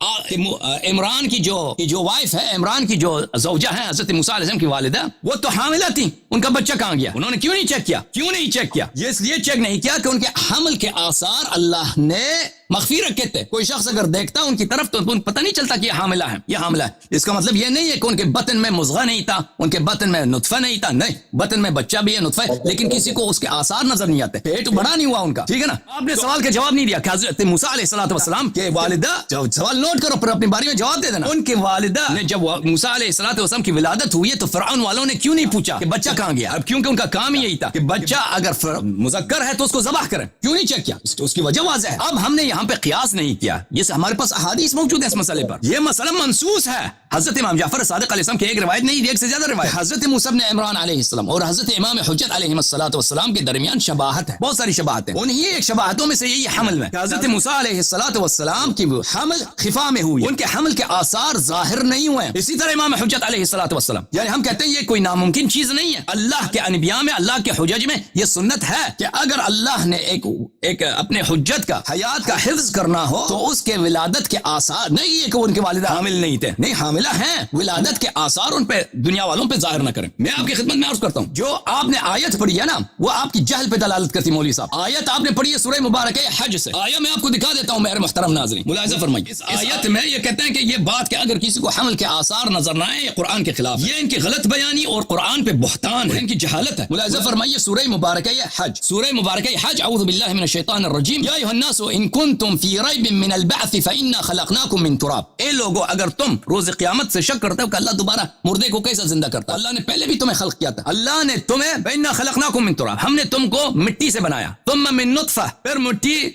عمران کی جو وائف ہے، عمران کی جو زوجہ ہے حضرت موسیٰ علیہ السلام کی والدہ، وہ تو حاملہ تھی، ان کا بچہ کہاں گیا؟ انہوں نے کیوں نہیں چیک کیا؟ یہ اس لیے چیک نہیں کیا کہ ان کے حمل کے آثار اللہ نے مخفی رکھے تھے. کوئی شخص اگر دیکھتا ان کی طرف تو ان پتہ نہیں چلتا کہ یہ حاملہ ہے. اس کا مطلب یہ نہیں ہے کہ ان کے بطن میں مضغہ نہیں تھا، ان کے بطن میں نطفہ نہیں تھا. نہیں، بطن میں بچہ بھی ہے، نطفہ ہے، لیکن کسی کو اس کے آثار نظر نہیں آتے، پیٹ بڑا نہیں ہوا ان کا. ٹھیک ہے نا؟ آپ نے سوال کا جواب نہیں دیا کہ حضرت موسیٰ علیہ السلام کے والدہ، سوال نوٹ کرو پر اپنی باری میں جواب دے دینا. ان کے والدہ نے جب موسیٰ علیہ السلام کی ولادت ہوئی ہے تو فرعون والوں نے کیوں نہیں پوچھا کہ بچہ کہاں گیا؟ اب کیونکہ ان کا کام یہی تھا کہ بچہ اگر مذکر ہے تو اس کو ذبح کریں. کیوں نہیں چیک کیا؟ اس کی وجہ واضح ہے. اب ہم نے یہاں پہ قیاس نہیں کیا، یہ ہمارے پاس احادیث موجود ہے اس مسئلے پر. یہ مسئلہ منصوص ہے. حضرت امام جعفر صادق علیہ السلام کی ایک روایت نہیں، ایک سے زیادہ روایت. حضرت موسیٰ بن عمران علیہ السلام اور حضرت امام حجت علیہ السلام کے درمیان شباہت ہے، بہت ساری شباہت ہیں. انہی ایک شباہتوں میں سے یہی حمل میں کہ حضرت موسیٰ علیہ السلام کی حمل خفا میں ہوئی، ان کے حمل کے آثار ظاہر نہیں ہوئے. اسی طرح امام حجت علیہ السلام، یعنی ہم کہتے ہیں یہ کوئی ناممکن چیز نہیں ہے. اللہ کے انبیاء میں، اللہ کے حجج میں یہ سنت ہے کہ اگر اللہ نے ایک اپنے حجت کا، حیات کا حفظ کرنا ہو تو اس کے ولادت کے آثار نہیں ہے کہ ان کے والدہ حامل نہیں تھے. نہیں، حاملہ ہیں، ولادت کے آثار ان پہ دنیا والوں پہ ظاہر نہ کریں. میں آپ کی خدمت میں عرض کرتا ہوں، جو آپ نے آیت پڑھی ہے نا، وہ آپ کی جہل پہ دلالت کرتی. مولوی صاحب، آیت آپ نے پڑھی ہے سورہ مبارکہ حج سے. آیت میں آپ کو دکھا دیتا ہوں میرے محترم ناظرین، ملاحظہ فرمائیے. اس آیت میں یہ کہتے ہیں کہ یہ بات کہ اگر کسی کو حمل کے آثار نظر نہ آئے، یہ قرآن کے خلاف، یہ ان کی غلط بیانی اور قرآن پہ بہتان ہے، ان کی جہالت ہے. ملاحظہ فرمائیے سورہ مبارکہ حج، سورہ مبارکہ حج. اعوذ باللہ من الشیطان الرجیم. یا ایھا الناس ان کنتم فی ریب من البعث فانا خلقناکم من تراب. اے لوگو، اگر تم روز قیامت سے شک کرتے ہو کہ اللہ دوبارہ مردے کو کیسے زندہ کرتا، اللہ نے پہلے بھی تمہیں خلق کیا تھا. اللہ نے تمہیں فانا خلقناکم من تراب، ہم نے تم کو مٹی سے بنایا. ثم من نطفہ، پھر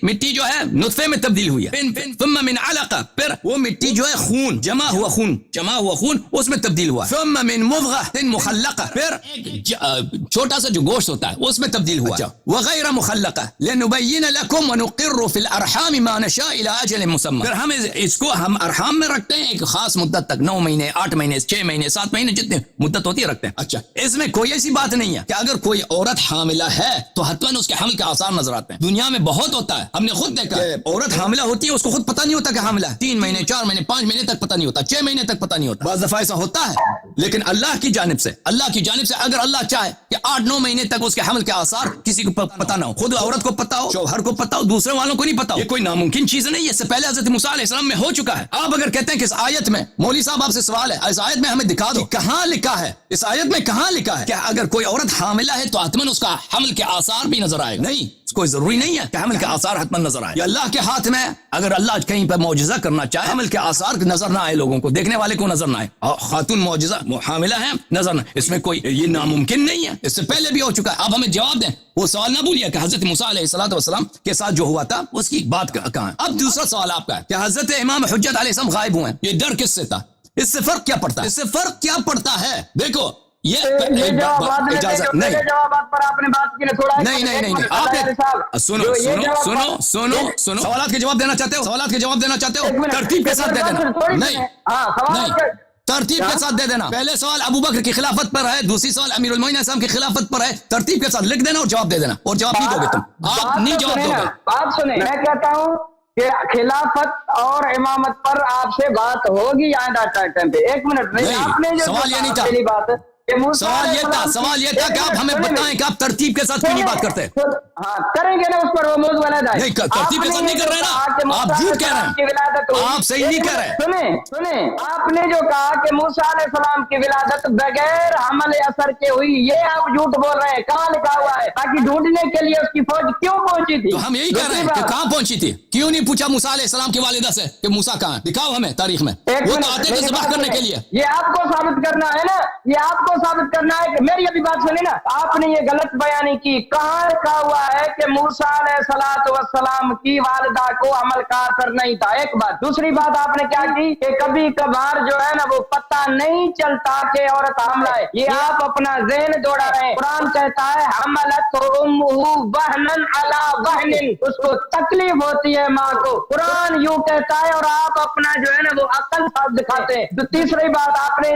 مٹی جو ہے نطفے میں تبدیل ہوئی ہے. ثم من علقہ، پھر وہ مٹی جو ہے خون، جمع ہوا خون اس میں تبدیل ہوا. ثم من مضغہ مخلقہ، پھر چھوٹا سا جو گوشت ہوتا ہے اس میں تبدیل ہوا. وغیر مخلقہ لنبین لکم ونقر فی الارحام ما نشاء الی اجل مسمى، پھر ہم اس کو ہم ارحام میں رکھتے ہیں ایک خاص مدت تک، 9 مہینے، 8 مہینے، 6 مہینے، 7 مہینے، جتنے مدت ہوتی ہے رکھتے ہیں. اچھا، اس میں کوئی ایسی بات نہیں ہے کہ اگر کوئی عورت حاملہ ہے تو حتماً اس کے حمل کے آثار نظر آتے ہیں. دنیا میں بہت ہوتا ہے، ہم نے خود دیکھا ہے. عورت حاملہ ہوتی ہے، اس کو خود پتہ نہیں ہوتا کہ حاملہ ہے. 3 مہینے، 4 مہینے، 5 مہینے تک پتہ نہیں ہوتا، 6 مہینے تک پتہ نہیں ہوتا. بعض دفعہ ایسا ہوتا ہے، لیکن اللہ کی جانب سے اگر اللہ چاہے کہ 8-9 مہینے تک اس کے حمل کے آثار کسی کو پتہ نہ ہو، خود عورت کو پتہ ہو، شوہر کو پتہ ہو، دوسرے والوں کو نہیں پتہ ہو، یہ کوئی ناممکن چیز نہیں ہے. اس سے پہلے حضرت موسیٰ علیہ السلام میں ہو چکا ہے. آپ اگر کہتے ہیں کہ اس آیت میں، مولوی صاحب آپ سے سوال ہے، اس آیت میں ہمیں دکھا دو کہاں لکھا ہے، اس آیت میں کہاں لکھا ہے کہ اگر کوئی عورت حاملہ ہے تو حتماً اس کا حمل کے آثار بھی نظر آئے. نہیں، کوئی ضروری نہیں ہے کہ حمل کے آثار حتماً نظر آئے. یہ اللہ کے ہاتھ میں، اگر اللہ کہیں پر معجزہ کرنا چاہے، حمل کے آثار نظر نہ آئے، لوگوں کو، دیکھنے والے کو نظر نہ آئے، خاتون معجزہ حاملہ ہے نظر نہ، اس میں کوئی یہ ناممکن نہیں ہے. اس سے پہلے بھی ہو چکا ہے. آپ ہمیں جواب دیں، وہ سوال نہ بھولیے کہ حضرت موسیٰ علیہ السلام کے ساتھ جو ہوا تھا اس کی بات کہاں ہے. اب دوسرا سوال آپ کا ہے کہ حضرت امام حجت علیہ السلام غائب ہوئے ہیں، یہ ڈر کس سے تھا؟ اس سے فرق کیا پڑتا ہے؟ دیکھو، یہ اجازت نہیں، سنو، سوالات کے جواب دینا چاہتے ہو، ترتیب کے ساتھ دے دینا. نہیں، ترتیب کے ساتھ دے دینا. پہلے سوال ابو بکر کی خلافت پر ہے، دوسری سوال امیر المومنین السلام کی خلافت پر ہے. ترتیب کے ساتھ لکھ دینا اور جواب دے دینا. اور جواب نہیں دو گے تم، آپ نہیں جواب دو گے. آپ سنیں، میں کہتا ہوں کہ خلافت اور امامت پر آپ سے بات ہوگی آئندہ ٹائم پہ. 1 منٹ میں، آپ نے جو سوال یہ نہیں تھا، سوال یہ تھا کہ آپ ہمیں بتائیں کہ آپ ترتیب کے ساتھ کیوں نہیں بات کرتے. ہاں کریں گے نا، اس پر وہ موضوع علیحدہ ہے. نہیں، ترتیب کے ساتھ نہیں کر رہے نا، آپ جھوٹ کہہ رہے ہیں، آپ صحیح نہیں کہہ رہے. سنیں، آپ نے جو کہا کہ موسیٰ علیہ السلام کی ولادت بغیر حمل اثر کے ہوئی، یہ آپ جھوٹ بول رہے ہیں. کہاں لکھا ہوا ہے؟ تاکہ ڈھونڈنے کے لیے اس کی فوج کیوں پہنچی تھی؟ تو ہم یہی کہہ رہے ہیں کہ کہاں پہنچی تھی. کیوں نہیں پوچھا موسیٰ علیہ السلام کی والدہ سے کہ موسیٰ کہاں ہے؟ دکھاؤ ہمیں تاریخ میں. وہ تو آتے تھے ذبح کرنے کے لیے. یہ آپ کو ثابت کرنا ہے نا، یہ آپ کو ثابت کرنا ہے کہ میری ابھی بات سنی نا، آپ نے یہ غلط بیانی کی. کہاں لکھا ہوا ہے کہ موسیٰ علیہ السلام کی والدہ کو حمل کا اثر نہیں تھا؟ ایک بات. دوسری بات آپ نے کیا کی کہ کبھی کبھار جو ہے نا وہ پتہ نہیں چلتا کہ عورت حاملہ ہے. یہ آپ اپنا ذہن دوڑا رہے ہیں. قرآن کہتا ہے حملت امہ وہنن علی وہن، اس کو تکلیف ہوتی ہے ماں کو. قرآن یوں کہتا ہے اور آپ اپنا جو ہے نا وہ عقل ساتھ دکھاتے ہیں. تو تیسری بات آپ نے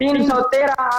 313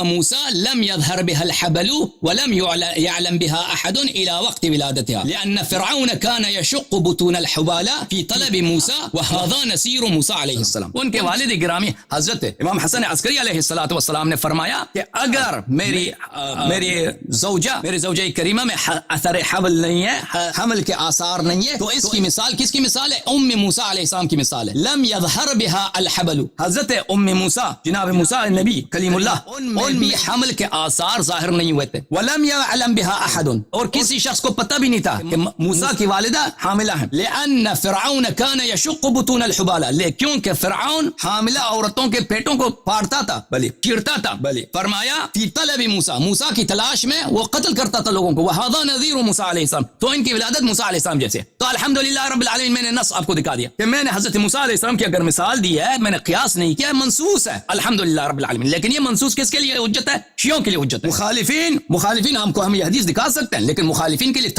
موسى لم يظهر بها الحبل ولم يعلم بها أحد إلى وقت ولادتها لأن فرعون كان يشق بطون الحبال في طلب موسى وهذا نصير موسى عليه السلام. ان کے والد گرامی حضرت امام حسن عسکری علیہ الصلوۃ والسلام نے فرمایا کہ اگر میری زوجہ کریمہ میں اثر حمل نہیں ہے، حمل کے آثار نہیں ہے، تو اس کی مثال کس کی مثال ہے؟ ام موسیٰ علیہ السلام کی مثال ہے. لم يظهر بها الحبل، حضرت ام موسیٰ جناب موسیٰ نبی کلیم اللہ، ان بھی حمل کے آثار ظاہر نہیں ہوئے تھے. ولم يعلم بها احد، اور کسی شخص کو پتہ بھی نہیں تھا کہ موسیٰ کی والدہ حاملہ ہیں. لأن فرعون كان يشق بطون الحبال، کیونکہ فرعون حاملہ عورتوں کے پیٹوں کو پھاڑتا تھا، بلی چیرتا تھا. بلی فرمایا فی طلب موسیٰ کی تلاش میں وہ قتل کرتا تھا لوگوں کو. وہذا نذیر موسیٰ علیہ السلام، تو ان کی ولادت موسیٰ علیہ السلام جیسے. تو الحمدللہ رب العالمین میں نے نص آپ کو دکھا دیا کہ میں نے حضرت موسیٰ علیہ السلام کی اگر مثال دی ہے، میں نے قیاس نہیں کیا، منصوص ہے الحمدللہ رب العالمین. لیکن یہ منصوص کس کے لیے حجت ہے؟ شیعوں کے لیے حجت ہے. مخالفین ہم یہ حدیث دکھا سکتے ہیں، لیکن مخالفین کے لیے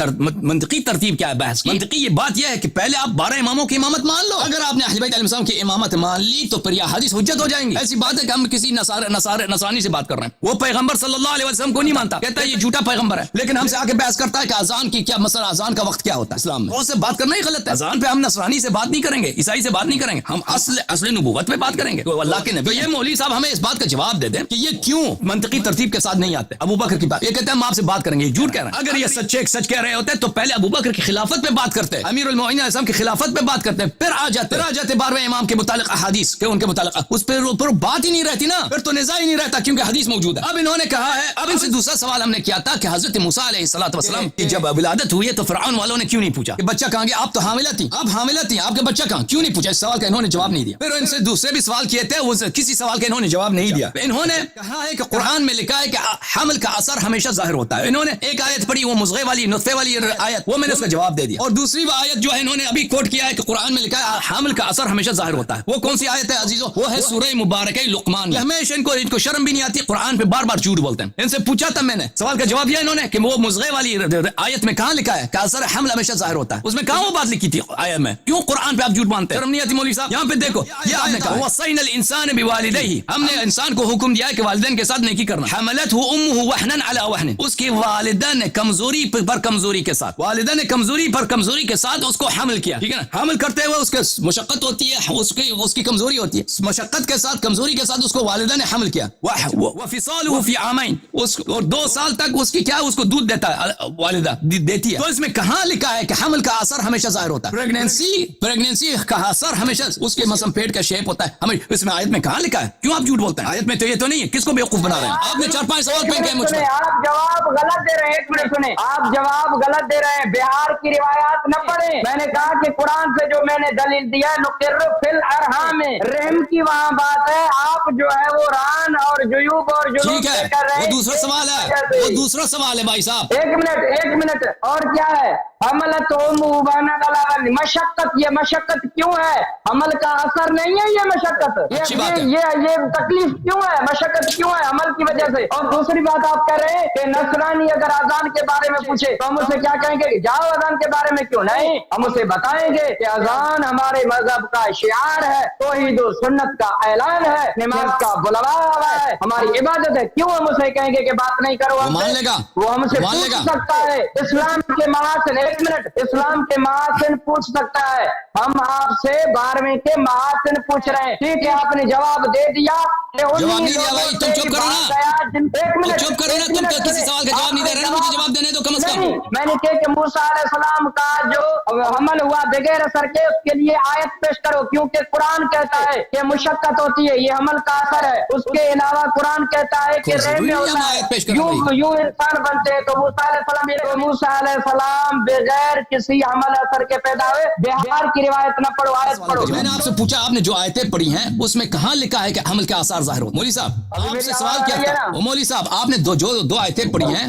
منطقی ترتیب کیا ہے بحث کی؟ منطقی یہ بات یہ ہے کہ پہلے آپ 12 اماموں کی امامت مان لو. اگر آپ نے اہل بیت علیہ السلام کی امامت مان لی تو پھر یہ حدیث حجت ہو جائیں گی. ایسی بات ہے کہ ہم کسی نصرانی سے بات کر رہے ہیں، وہ پیغمبر صلی اللہ علیہ وسلم کو نہیں مانتا، کہتا ہے یہ جھوٹا پیغمبر ہے، لیکن ہم سے آ کے بحث کرتا ہے کہ اذان کی کیا مسئلہ، اذان کا وقت کیا ہوتا ہے اسلام میں. اس سے بات کرنا ہی غلط ہے. اذان پہ ہم نصرانی سے بات نہیں کریں گے، عیسائی سے بات نہیں کریں گے، ہم اصل نبوت پہ بات کریں گے. تو اللہ کے نبی، تو یہ مولوی صاحب ہمیں اس بات کا جواب دے دیں کہ یہ کیوں منطقی ترتیب کے ساتھ نہیں آتے. ابو بکر کی بات، یہ کہتے ہیں ہم آپ سے بات کریں گے، یہ جھوٹ کہہ رہے ہیں. اگر یہ سچ کہہ رہے ہوتے تو پہلے ابو بکر کی خلافت پہ بات کرتے، امیر المومنین علیہ السلام کی خلافت پہ بات کرتے، پھر آ جاتے 12ویں امام کے متعلق احادیث کہ ان کے متعلق اس پہ بات ہی نہیں رہتی نا، پھر تو نزاع ہی نہیں رہتا کیونکہ حدیث موجود ہے. اب انہوں نے کہا ہے، اب ان سے دوسرا سوال ہم نے کیا تھا کہ حضرت موسیٰ علیہ السلام کی جب ولادت ہوئی ہے تو فرعون والوں نے کیوں نہیں پوچھا کہ بچہ کہاں گیا؟ آپ تو حاملہ تھی، آپ کے بچہ کہاں، کیوں نہیں پوچھا؟ اس سوال کا انہوں نے جواب نہیں دیا. پھر ان سے دوسرے بھی سوال کیے تھے، وہ کسی سوال کا انہوں نے جواب نہیں دیا. انہوں نے کہا ہے کہ قرآن میں لکھا ہے کہ حمل کا اثر ہمیشہ ظاہر ہوتا ہے. انہوں نے ایک آیت پڑھی، وہ مضغے والی نطفے والی آیت، وہ میں نے اس کا جواب دے دیا. اور دوسری آیت جو ہے انہوں نے ابھی کوٹ کیا ہے کہ قرآن میں لکھا ہے حمل کا اثر ہمیشہ ظاہر ہوتا ہے. وہ کون سی آیت ہے عزیزو؟ وہ ہے سورہ مبارکہ لقمان. ہمیشہ ان کو شرم بھی نہیں آتی، قرآن پہ بار جھوٹ بولتے ہیں. ان سے پوچھا تھا میں نے، سوال کا جواب دیا انہوں نے کہ وہ مضغے والی آیت میں کہاں لکھا ہے کہ اثر حمل ہمیشہ ظاہر ہوتا ہے؟ اس میں کہاں وہ بات لکھی تھی آیت میں؟ کیوں قرآن پہ آپ جھوٹ مانتے ہیں؟ شرم نہیں آتی مولوی صاحب؟ یہاں پہ دیکھو، یہ آپ نے کہا وصینا الانسان بوالدیہ، ہم نے انسان کو حکم دیا ہے کہ والدین کے ساتھ نیکی کرنا. حملته امه وهنا على وهن، اس کی والدہ نے کمزوری پر کمزوری کے ساتھ، والدہ نے کمزوری پر کمزوری کے ساتھ اس کو حمل کیا. ٹھیک ہے نا؟ حمل کرتے ہوئے اس کے مشقت ہوتی ہے، اس کی کمزوری ہوتی ہے، مشقت کے ساتھ کمزوری کے ساتھ اس کو والدہ نے حمل کیا. وفصاله في عامين، اور 2 سال تک اس کی کیا اس کو دودھ دیتا ہے، والدہ دیتی ہے. تو اس میں کہاں لکھا ہے کہ حمل کا اثر ہمیشہ ظاہر ہوتا ہے؟ پریگنینسی کا اثر ہمیشہ اس کے مثلا پیٹ کا شیپ ہوتا ہے. ہمیں اس میں آیت میں کہاں لکھا ہے؟ کیوں آپ جھوٹ بولتے ہیں؟ آیت میں تو یہ تو نہیں ہے. کس کو بیوقوف بنا رہے ہیں آپ نے؟ 4-5 سوال پہ کہ مجھ پر آپ جواب غلط دے رہے ہیں. ایک منٹ سنیں، آپ جواب غلط دے رہے ہیں. بہار کی روایات نہ پڑھیں. میں نے کہا کہ قرآن سے جو میں نے دلیل دیا ہے، نقر فی الارحام، رحم کی وہاں بات ہے. آپ جو ہے وہ ران اور جیوب اور جنوب سے کر رہے ہیں. وہ دوسرا سوال ہے، وہ دوسرا سوال ہے بھائی صاحب. ایک منٹ اور کیا ہے؟ حملت مشقت، یہ مشقت کیوں ہے؟ حمل کا اثر نہیں ہے یہ مشقت، یہ تکلیف کیوں ہے؟ مشقت کیوں ہے؟ حمل کی وجہ سے. اور دوسری بات آپ کہہ رہے ہیں کہ نصرانی اگر اذان کے بارے میں پوچھے تو ہم اسے کیا کہیں گے؟ جاؤ اذان کے بارے میں. کیوں نہیں؟ ہم اسے بتائیں گے کہ اذان ہمارے مذہب کا شعار ہے، توحید و سنت کا اعلان ہے، نماز کا بلوا ہے، ہماری عبادت ہے. کیوں ہم اسے کہیں گے کہ بات نہیں کرو؟ وہ ہم سے پوچھ سکتا ہے اسلام کے محاسن. ایک منٹ، اسلام کے محاسن پوچھ سکتا ہے. ہم آپ سے 12ویں کے محاسن پوچھ رہے ہیں. ٹھیک ہے، آپ نے جواب دے دیا. جواب نہیں دیا بھائی، تم چپ کرو نا، چپ کرو نا. تم کسی سوال کا جواب نہیں دے رہے، مجھے جواب دینے دو کم از کم. میں نے کہا کہ موسیٰ علیہ السلام کا جو حمل ہوا بغیر اثر کے، اس کے لیے آیت پیش کرو، کیونکہ قرآن کہتا ہے کہ مشقت ہوتی ہے، یہ حمل کا اثر ہے. اس کے علاوہ قرآن کہتا ہے کہ رحم میں ہوتا ہے، یوں انسان بنتے ہیں. تو موسیٰ علیہ السلام بغیر کسی حمل اثر کے پیدا ہوئے. بہار کی روایت نہ پڑھو، آیت پڑھو. میں نے آپ سے پوچھا، آپ نے جو آیتیں پڑھی ہیں اس میں کہاں لکھا ہے کہ حمل کے آثار ظاہر ہو؟ مولوی صاحب آپ سے سوال کیا تھا، مولوی صاحب آپ نے جو 2 آیتیں پڑھی ہیں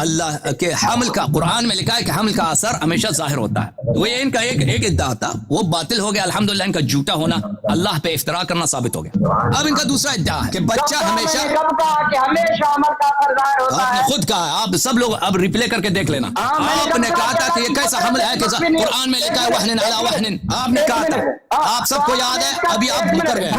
اللہ کے حمل کا قرآن میں لکھا ہے کہ حمل کا اثر ہمیشہ ظاہر ہوتا ہے. وہ یہ ان کا ایک ادعا تھا, وہ باطل ہو گیا الحمدللہ. ان کا جھوٹا ہونا, اللہ پہ افترا کرنا ثابت ہو گیا. اب ان کا دوسرا ادعا ہے کہ بچہ ہمیشہ, کب کہا کہ ہمیشہ عمل کا اثر ظاہر ہوتا آپ ہے؟ نے خود کہا, آپ سب لوگ اب ریپلے کر کے دیکھ لینا. آپ نے کہا تھا کہ یہ کیسا حمل ہے کہ قرآن میں لکھا ہے وحن علی وحن, آپ نے کہا تھا, آپ سب کو یاد ہے. ابھی آپ مکر گئے.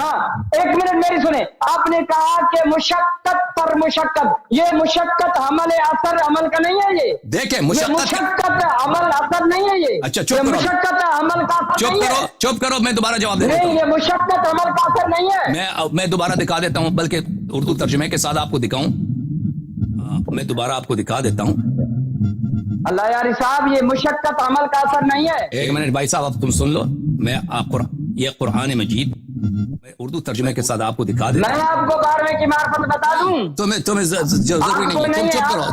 ایک منٹ میری سنیں. آپ نے کہا کہ مشقت پر مشقت, یہ مشقت عمل اثر عمل کا نہیں ہے. یہ دیکھیں مشقت عمل اثر نہیں ہے. یہ اچھا چپ کرو, مشقت عمل کا اثر نہیں ہے. چپ کرو, میں دوبارہ جواب دے دیتا ہوں. نہیں, یہ مشقت عمل کا اثر نہیں ہے. میں دوبارہ دکھا دیتا ہوں, بلکہ اردو ترجمے کے ساتھ آپ کو دکھاؤں. میں دوبارہ آپ کو دکھا دیتا ہوں. اللہ یاری صاحب, یہ مشقت عمل کا اثر نہیں ہے. ایک منٹ بھائی صاحب, اب تم سن لو. میں یہ قرآن مجید میں اردو ترجمے کے ساتھ آپ کو دکھا دیتا ہوں. میں آپ کو بارہویں کی معرفت بتا دوں. تمہیں ضروری نہیں, تم چپ کرو.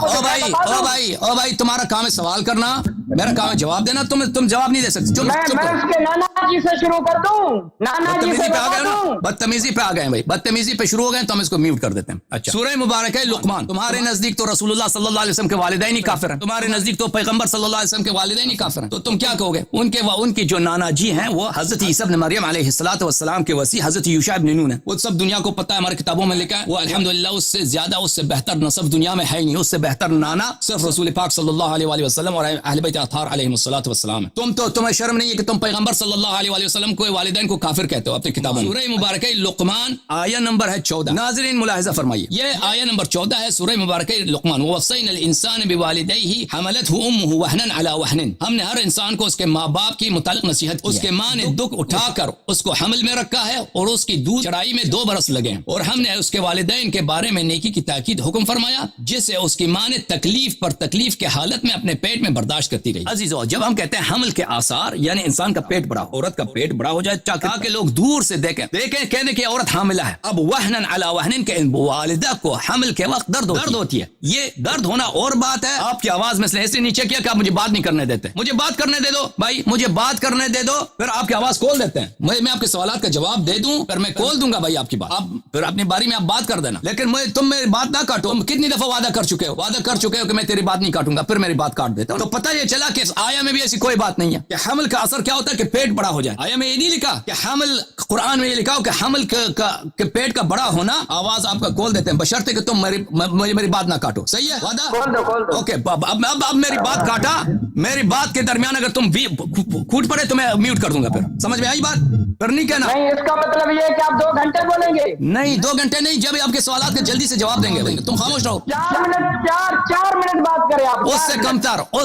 او بھائی تمہارا کام ہے سوال کرنا, میرا کام ہے جواب دینا. تم جواب نہیں دے سکتے. میں اس کے نانا جی سے شروع کر دوں. نانا جی سے بتا دوں. بدتمیزی پہ آ گئے بھائی, بدتمیزی پہ شروع ہو گئے تو ہم اس کو میوٹ کر دیتے ہیں. اچھا, سورہ مبارک ہے لقمان. تمہارے نزدیک تو رسول اللہ صلی اللہ علیہ وسلم کے والدین ہی کافر ہیں. تمہارے نزدیک تو پیغمبر صلی اللہ علیہ وسلم کے والدین ہی کافر ہیں. تو تم کیا کہو گے؟ ان کی جو نانا جی ہیں وہ حضرت عیسی ابن مریم علیہ الصلوۃ والسلام کے وسیع حضرت یوشع ابن نون ہے. وہ سب دنیا کو پتہ ہے, ہماری کتابوں میں لکھا ہے. وہ الحمدللہ اس سے زیادہ, اس سے بہتر نسب دنیا میں ہے ہی نہیں. اس سے بہتر نانا صرف رسول پاک صلی اللہ علیہ وآلہ وسلم اور اہل بیت اطہار علیہم الصلوۃ والسلام ہے. تمہیں شرم نہیں ہے کہ تم پیغمبر صلی اللہ علیہ وآلہ وسلم کو والدین کو کافر کہتے ہو اپنی کتابوں میں؟ سورہ مبارکہ لقمان آیہ نمبر ہے 14. ناظرین ملاحظہ فرمائیے, یہ آیہ نمبر 14 ہے سورہ مبارکہ لقمان. ووصینا الانسان بوالدیہ حملته امه وهنا على وهن. ہم نے ہر انسان کو اس کے ماں باپ کی متعلق نصیحت کی. اس کے ماں نے دکھ اٹھا کر اس کو حمل میں رکھا ہے اور اس کی دودھ چڑھائی میں 2 برس لگے ہیں. اور ہم نے اس کے والدین کے بارے میں نیکی کی تاکید حکم فرمایا, جسے اس کی ماں نے تکلیف پر تکلیف کے حالت میں اپنے پیٹ میں برداشت کرتی رہی. عزیزو, جب ہم کہتے ہیں حمل کے آثار, یعنی انسان کا پیٹ بڑا, عورت کا پیٹ بڑا ہو جائے تاکہ لوگ دور سے دیکھیں کہنے کہ عورت حاملہ ہے. اب وہنن علی وہنن کے والدہ کو حمل کے وقت درد ہوتی ہے. یہ درد ہونا اور بات ہے. آپ کی آواز میں سے ایسے نیچے کیا کہ آپ مجھے بات نہیں کرنے دیتے. مجھے بات کرنے دے دو بھائی, مجھے بات کرنے دے دو. پھر آپ کی آواز کھول دیتے ہیں. میں آپ کے سوالات کا جواب دے دوں, پھر میں کھول دوں گا بھائی آپ کی بات. آپ پھر اپنی باری میں آپ بات کر دینا, لیکن تم میری بات نہ کاٹو. تم کتنی دفعہ وعدہ کر چکے ہو کہ میں تیری بات نہیں کاٹوں گا, پھر میری بات کاٹ دیتا ہوں. تو پتہ یہ چلا کہ اس آیا میں بھی ایسی کوئی بات نہیں ہے کہ حمل کا اثر کیا ہوتا ہے کہ پیٹ بڑا ہو جائے. آیا میں یہ نہیں لکھا کہ حمل, قرآن میں یہ لکھا ہو کہ حمل کے پیٹ کا بڑا ہونا. آواز آپ کا کھول دیتے ہیں بشرطے کہ تم میری بات نہ کاٹو. صحیح ہے وعدہ؟ اوکے, اب میری بات کاٹا, میری بات کے درمیان اگر تم کھوٹ پڑے تو میں میوٹ کر دوں گا. پھر سمجھ میں آئی بات؟ پھر نہیں کہنا. نہیں, اس کا مطلب یہ ہے کہ آپ 2 گھنٹے بولیں گے. نہیں 2 گھنٹے نہیں, جب آپ کے سوالات کے جلدی سے جواب دیں گے. تم خاموش رہو. 4 منٹ بات کریں آپ. اس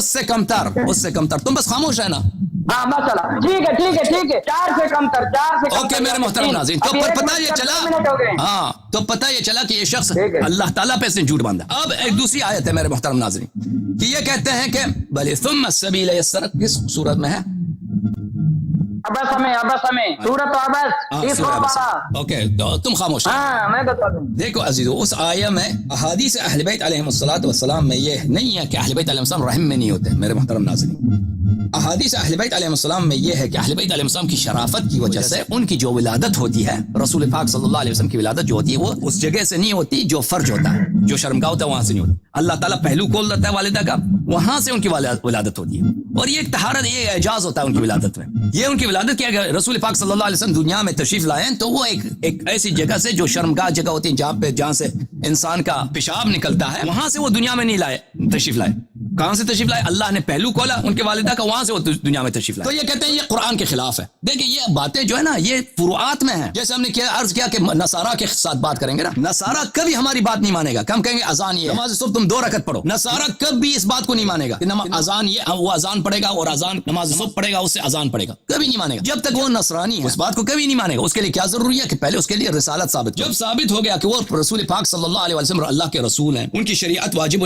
سے کمتر تم بس خاموش رہنا. ہاں مسئلہ ٹھیک ہے 4 سے کمتر. اوکے میرے محترم ناظرین, تو پتہ یہ چلا, ہاں تو پتہ یہ چلا کہ یہ شخص اللہ تعالیٰ پہ اس نے جھوٹ باندھا. اب ایک دوسری آیت ہے میرے محترم ناظرین کہ یہ کہتے ہیں کہ بھلے ثم السبیل یسرک, کس صورت میں ہے؟ عبس ہمیں سورۃ عبس. اوکے تم خاموش. ہاں میں بتا دوں. دیکھو عزیزو, اس آیہ میں احادیث اہل بیت علیہم الصلوۃ والسلام میں یہ نہیں ہے کہ اہل بیت علیہم السلام رحم میں نہیں ہوتے. میرے محترم ناظرین, احادیث اہل بیت علیہ السلام میں یہ ہے کہ اہل بیت علیہ السلام کی شرافت کی وجہ سے ان کی جو ولادت ہوتی ہے, رسول پاک صلی اللہ علیہ وسلم کی ولادت جو ہوتی ہے, وہ اس جگہ سے نہیں ہوتی جو فرج ہوتا ہے, جو شرمگاہ ہوتا ہے وہاں سے نہیں ہوتی. اللہ تعالیٰ پہلو کھول دیتا ہے والدہ کا, وہاں سے ان کی ولادت ہوتی ہے. اور یہ ایک طہارت, یہ اعجاز ہوتا ہے ان کی ولادت میں. یہ ان کی ولادت کیا کہ رسول پاک صلی اللہ علیہ وسلم دنیا میں تشریف لائے تو وہ ایک ایسی جگہ سے جو شرمگاہ جگہ ہوتی ہے, جہاں سے انسان کا پیشاب نکلتا ہے, وہاں سے وہ دنیا میں نہیں تشریف لائے. کہاں سے تشریف لائے؟ اللہ نے پہلو کھولا ان کے والدہ کا, وہاں سے وہ دنیا میں تشریف لائے. تو یہ کہتے ہیں یہ قرآن کے خلاف ہے. دیکھیں یہ باتیں جو ہے نا یہ فروعات میں ہیں. جیسے ہم نے عرض کیا کہ نصارہ کے ساتھ بات کریں گے نا, نصارہ کبھی ہماری بات نہیں مانے گا. ہم کہیں گے اذان یہ نماز صبح تم 2 رکعت پڑھو. نصارہ کبھی اس بات کو نہیں مانے گا کہ اذان یہ, وہ اذان پڑھے گا اور اذان نماز صبح پڑھے گا, اس سے اذان پڑھے گا, کبھی نہیں مانے گا. جب تک وہ نصرانی ہے اس بات کو کبھی نہیں مانے گا. اس کے لیے کیا ضروری ہے کہ پہلے اس کے لیے رسالت ثابت. جب ثابت ہو گیا کہ وہ رسول پاک صلی اللہ علیہ وسلم اللہ کے رسول ہیں, ان کی شریعت واجب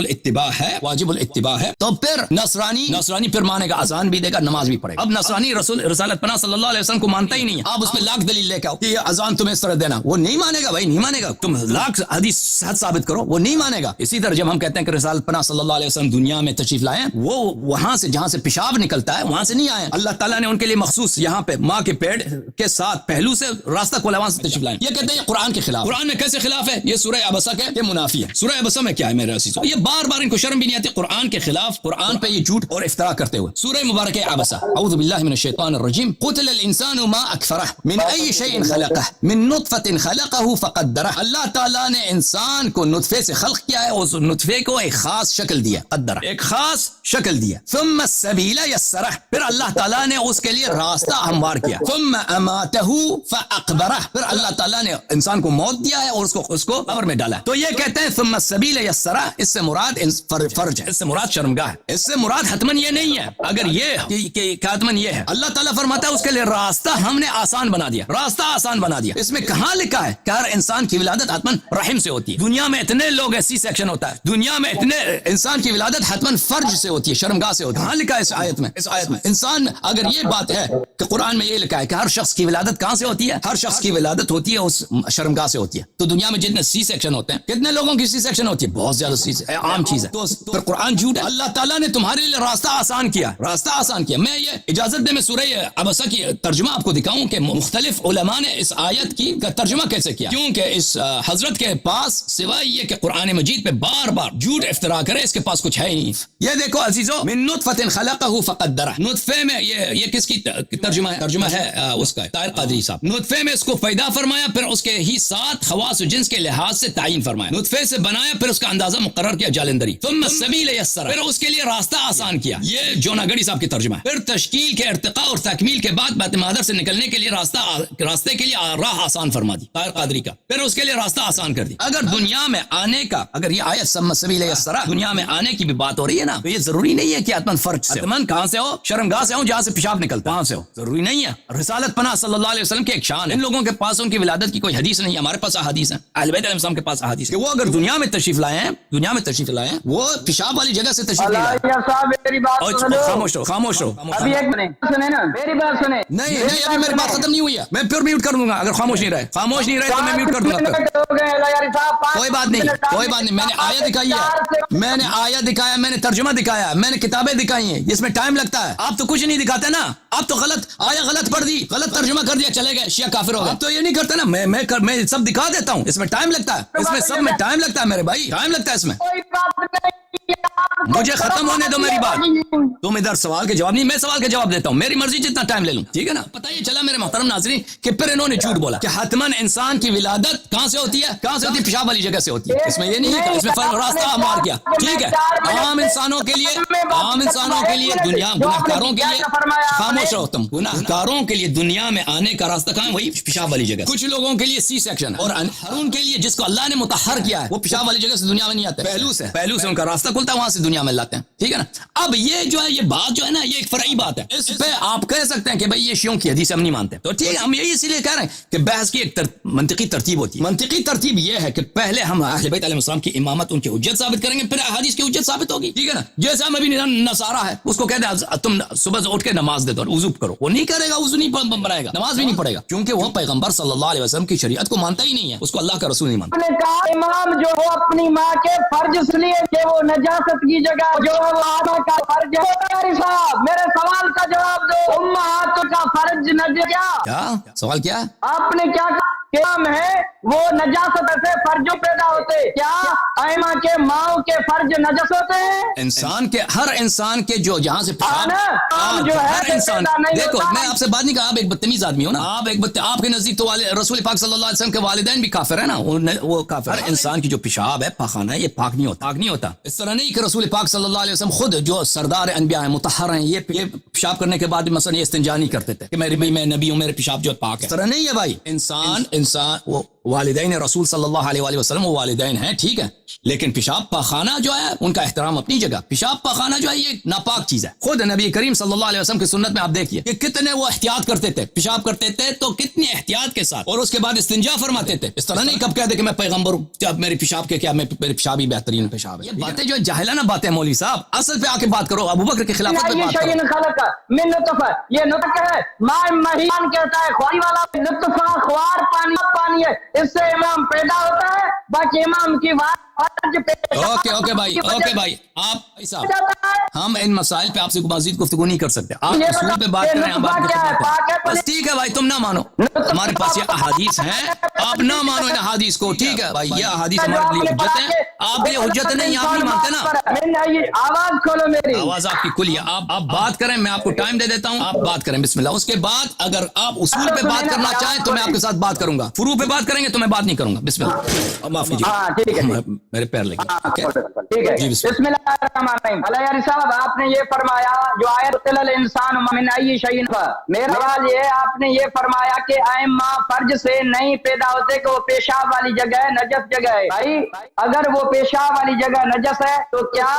الاتباع ہے تو پھر نصرانی پھر مانے گا, اذان بھی دے گا, نماز بھی پڑھے گا. اب نصرانی رسول رسالت پناہ صلی اللہ علیہ وسلم کو مانتا ہی نہیں ہے. آپ اس میں لاکھ دلیل لے کے آؤ کہ یہ اذان تمہیں اس طرح دینا, وہ نہیں مانے گا بھائی, نہیں مانے گا. تم لاکھ حدیث صحت ثابت کرو, وہ نہیں مانے گا. اسی طرح جب ہم کہتے ہیں کہ رسالت پناہ صلی اللہ علیہ وسلم دنیا میں تشریف لائے, وہ وہاں سے جہاں سے پیشاب نکلتا ہے وہاں سے نہیں آئے. اللہ تعالیٰ نے ان کے لیے مخصوص یہاں پہ ماں کے پیڑ کے ساتھ پہلو سے راستہ کھولا, وہاں سے تشریف لائے. یہ کہتے ہیں قرآن کے خلاف. قرآن میں کیسے خلاف ہے؟ یہ سورہ عبسہ کے یہ منافی ہے. سورہ عبسہ میں کیا ہے میرے عزیزو؟ یہ بار بار ان کو شرم بھی نہیں آتی قرآن کے خلاف, قرآن پہ یہ جھوٹ اور افترا کرتے ہوئے. سورہ مبارک عبسہ, اعوذ باللہ من الشیطان الرجیم. قتل الانسان ما اکفرہ من ای شیء خلقہ من نطفۃ خلقہ فقدرہ. اللہ تعالیٰ نے انسان کو نطفے سے خلق کیا ہے, اس نطفے کو ایک خاص شکل دیا, قدرہ, ایک خاص شکل دیا. ثم السبیل یسرہ, پھر اللہ تعالیٰ نے اس کے لیے راستہ ہموار کیا. ثم اماتہ فاقبرہ, پھر اللہ تعالیٰ نے انسان کو موت دیا ہے اور اس کو قبر میں ڈالا ہے. تو یہ کہتے ہیں ثم السبیل یسرہ, اس سے مراد فرج ہے, اس سے مراد شرمگاہ ہے, اس سے مراد حتمن یہ نہیں ہے. اگر یہ کہ حتمن یہ ہے, اللہ تعالیٰ فرماتا ہے اس کے لیے راستہ ہم نے آسان بنا دیا, راستہ آسان بنا دیا. اس میں کہاں لکھا ہے کہ ہر انسان کی ولادت حتمن رحم سے ہوتی ہے؟ دنیا میں اتنے لوگ سی سیکشن ہوتا ہے, دنیا میں اتنے انسان کی ولادت حتمن فرج سے ہوتی ہے, شرمگاہ سے ہوتی ہے. کہاں لکھا ہے اس آیت میں؟ اس آیت میں انسان, اگر یہ بات ہے کہ قرآن میں یہ لکھا ہے کہ ہر شخص کی ولادت کہاں سے ہوتی ہے, ہر شخص کی ولادت ہوتی ہے اس شرمگاہ سے ہوتی ہے, تو دنیا میں جتنے سی سیکشن ہوتے ہیں, کتنے لوگوں کی سی سیکشن ہوتی ہے؟ بہت زیادہ سی سیکشن, عام چیز ہے. تو پھر قرآن جھوٹ ہے. اللہ تعالیٰ نے تمہارے لیے راستہ آسان کیا, راستہ آسان کیا. میں یہ اجازت دے میں سورہ عبسہ کی ترجمہ آپ کو دکھاؤں کہ مختلف علماء نے اس آیت کی ترجمہ کیسے کیا, کیونکہ اس حضرت کے پاس سوائے یہ کہ قرآن مجید پہ بار بار جھوٹ افترا کرے, اس کے پاس کچھ ہے ہی نہیں. یہ دیکھو عزیزو, من نطفۃ خلقہ فقدرہ, نطفے میں یہ کس کی ترجمہ ہے؟ ترجمہ ہے اس کا طاہر قادری صاحب. نطفے میں اس کو پیدا فرمایا, پھر اس کے ہی ساتھ خواص و جنس کے لحاظ سے تعین فرمایا. نطفے سے بنایا, پھر اس کا اندازہ مقرر کیا جالندری. ثم السبیل یسرہ, پھر اس کے لیے راستہ آسان کیا. یہ جونا گڑی صاحب کی ترجمہ ہے. پھر تشکیل کے ارتقاء اور تکمیل کے بعد بات مادر سے نکلنے کے لیے راستے کے لیے راہ آسان فرما دی طاہر قادری کا, پھر اس کے لیے راستہ آسان کر دی. اگر دنیا میں آنے کا, اگر یہ آیت ثم السبیل یسرہ دنیا میں آنے کی بھی بات ہو رہی ہے نا, تو یہ ضروری نہیں ہے کہ حتمن فرج سے, حتمن کہاں سے ہو؟ شرمگاہ سے ہو, جہاں سے پیشاب نکلتا, وہاں سے ہو, ضروری نہیں ہے. رسالت پناہ صلی اللہ علیہ وسلم کی ایک شان ہے. ان لوگوں کے پاس ان کی ولادت کی کوئی حدیث نہیں, ہمارے پاس احادیث ہیں, اہل بیت علیہ السلام کے پاس احادیث, کہ وہ اگر دنیا میں تشریف لائے ہیں, دنیا میں تشریف لائے ہیں, وہ پیشاب والی جگہ سے تشریف لائے. خاموش رہو, خاموش رہو. ابھی ایک منٹ سنیں نا, میری بات سنیں. نہیں ابھی میری بات ختم نہیں ہوئی ہے, میں پھر میوٹ کر دوں گا. اگر خاموش نہیں رہے تو میں میوٹ کر دوں گا. کوئی بات نہیں, کوئی بات نہیں. میں نے آیت دکھائی ہے, میں نے آیت دکھایا, میں نے ترجمہ دکھایا, میں نے کتابیں دکھائی ہیں, اس میں ٹائم لگتا ہے. آپ تو کچھ نہیں دکھاتے نا, آپ تو غلط آیا, غلط پڑھ دی, غلط ترجمہ کر دیا, چلے گئے, شیعہ کافر ہو گئے. آپ تو یہ نہیں کرتے نا, میں سب دکھا دیتا ہوں. اس میں ٹائم لگتا ہے, اس میں سب میں ٹائم لگتا ہے میرے بھائی, ٹائم لگتا ہے اس میں. مجھے ختم ہونے دو میری بات. تم ادھر سوال کے جواب نہیں, میں سوال کے جواب دیتا ہوں, میری مرضی جتنا ٹائم لے لوں, ٹھیک ہے نا. پتہ یہ چلا میرے محترم ناظرین کہ پھر انہوں نے جھوٹ بولا کہ حتمن انسان کی ولادت کہاں سے ہوتی ہے, کہاں سے ہوتی ہے؟ پیشاب والی جگہ سے ہوتی ہے. اس میں یہ نہیں ہے, اس میں راستہ ہموار کیا, ٹھیک ہے. عام انسانوں کے لیے دنیا, گناہگاروں کے لیے, خاموش رہو تم, گناہگاروں کے لیے دنیا میں آنے کا راستہ کہاں ہے؟ وہی پیشاب والی جگہ. کچھ لوگوں کے لیے سی سیکشن, اور ان کے لیے جس کو اللہ نے مطہر کیا ہے, وہ پیشاب والی جگہ سے دنیا میں نہیں آتے, پہلو سے ان کا راستہ کھلتا ہے, وہاں سے دنیا میں لاتے ہیں, ٹھیک ہے نا. اب یہ جو ہے, یہ بات جو ہے نا, یہ ایک فرعی بات ہے. اس پہ آپ کہہ سکتے ہیں کہ بھائی یہ شیعوں کی حدیث ہم نہیں مانتے, تو ٹھیک ہے, ہم یہی اسی لیے کہہ رہے ہیں کہ بحث کی ایک منطقی ترتیب ہوتی ہے. منطقی ترتیب یہ ہے کہ پہلے ہم اہل بیت علیہ السلام کی امامت, ان کی حجت ثابت کریں گے, پھر احادیث کی حجت ثابت ہوگی, ٹھیک ہے نا. جیسے ہم ابھی نصارہ ہے, اس کو کہتے ہیں تم صبح سے اٹھ کے نماز دے دو, وضو کرو, وہ نہیں کرے گا, وضو نہیں بنائے گا, نماز بھی نہیں پڑھے گا, کیونکہ وہ پیغمبر صلی اللہ علیہ وسلم کی شریعت کو مانتا ہی نہیں ہے, اس کو اللہ کا رسول نہیں مانتا. نے کہا امام جو وہ اپنی ماں کے فرج اس لیے کہ وہ نجاست کی جگہ جو وہ کا فرج ہے. صاحب میرے سوال کا جواب دو, امہات کا فرج کیا سوال کیا آپ نے کیا کام ہے, وہ نجاست سے فرجوں پیدا ہوتے, کیا ائمہ کے ماؤں کے فرج نجس ہوتے ہیں؟ انسان کے, ہر انسان کے جو جہاں سے ہر انسان, دیکھو میں آپ سے بات نہیں کہا, آپ ایک بدتمیز آدمی ہو نا, آپ کے نزدیک تو رسول پاک صلی اللہ علیہ وسلم کے والدین بھی کافر ہیں نا, وہ کافر. ہر انسان کی جو پیشاب ہے, پاخانہ ہے, یہ پاک نہیں ہوتا. اس طرح نہیں کہ رسول پاک صلی اللہ علیہ وسلم خود جو سردار انبیاء ہیں, مطہر ہیں, یہ پیشاب کرنے کے بعد مثلا یہ استنجا نہیں کرتے تھے کہ میں نبی ہوں, میرے پیشاب جو پاک ہے. اس طرح نہیں ہے بھائی. انسان وہ والدین رسول صلی اللہ علیہ وآلہ وسلم وہ والدین ہیں، ٹھیک ہے، لیکن پیشاب پاخانہ جو ہے ان کا احترام اپنی جگہ. پیشاب پاخانہ جو ہے یہ ناپاک چیز ہے. خود نبی کریم صلی اللہ علیہ وسلم کی سنت میں آپ دیکھیے کہ کتنے وہ احتیاط کرتے تھے، پیشاب کرتے تھے تو کتنی احتیاط کے ساتھ، اور اس کے بعد استنجا فرماتے تھے. اس طرح نہیں کب کہتے کہ میں پیغمبر ہوں، جب میری پیشاب کے کیا میرے پیشاب ہی بہترین پیشاب ہے. یہ باتیں جو جاہلانہ باتیں مولوی صاحب، اصل پہ آ کے بات کرو، ابو بکر کی خلافت پہ بات کرو. خلق من نطفہ، یہ نطفہ ہے، ماء مہین کہتا ہے، خواری والا نطفہ خوار پانی ہے، اس سے امام پیدا ہوتا ہے. باقی امام کی بات اوکے بھائی آپ بھائی صاحب، ہم ان مسائل پہ آپ سے مزید گفتگو نہیں کر سکتے. آپ اصول پہ بات کریں، ہم بس ٹھیک ہے بھائی، تم نہ مانو، ہمارے پاس یہ احادیث ہیں، آپ نہ مانو ان احادیث کو، ٹھیک ہے بھائی، یہ احادیث ہمارے لیے حجت ہیں. آپ یہ حجت نہیں، آپ نہیں مانتے نا. آواز کھولو میری، آواز آپ کی کھلی ہے، آپ بات کریں، میں آپ کو ٹائم دے دیتا ہوں، آپ بات کریں بسم اللہ. اس کے بعد اگر آپ اصول پہ بات کرنا چاہیں تو میں آپ کے ساتھ بات کروں گا، فروع پہ بات کریں گے تو میں بات نہیں کروں گا. بسم اللہ. معاف کیجیے، میرے پیر لگے. ٹھیک ہے، بسم اللہ الرحمن الرحیم. علیہ صاحب آپ نے یہ فرمایا جو آیت قتل الانسان من ای شیء، میرا سوال یہ ہے، آپ نے یہ فرمایا کہ ائمہ فرج سے نہیں پیدا ہوتے کہ وہ پیشاب والی جگہ ہے، نجس جگہ ہے. بھائی اگر وہ پیشاب والی جگہ نجس ہے تو کیا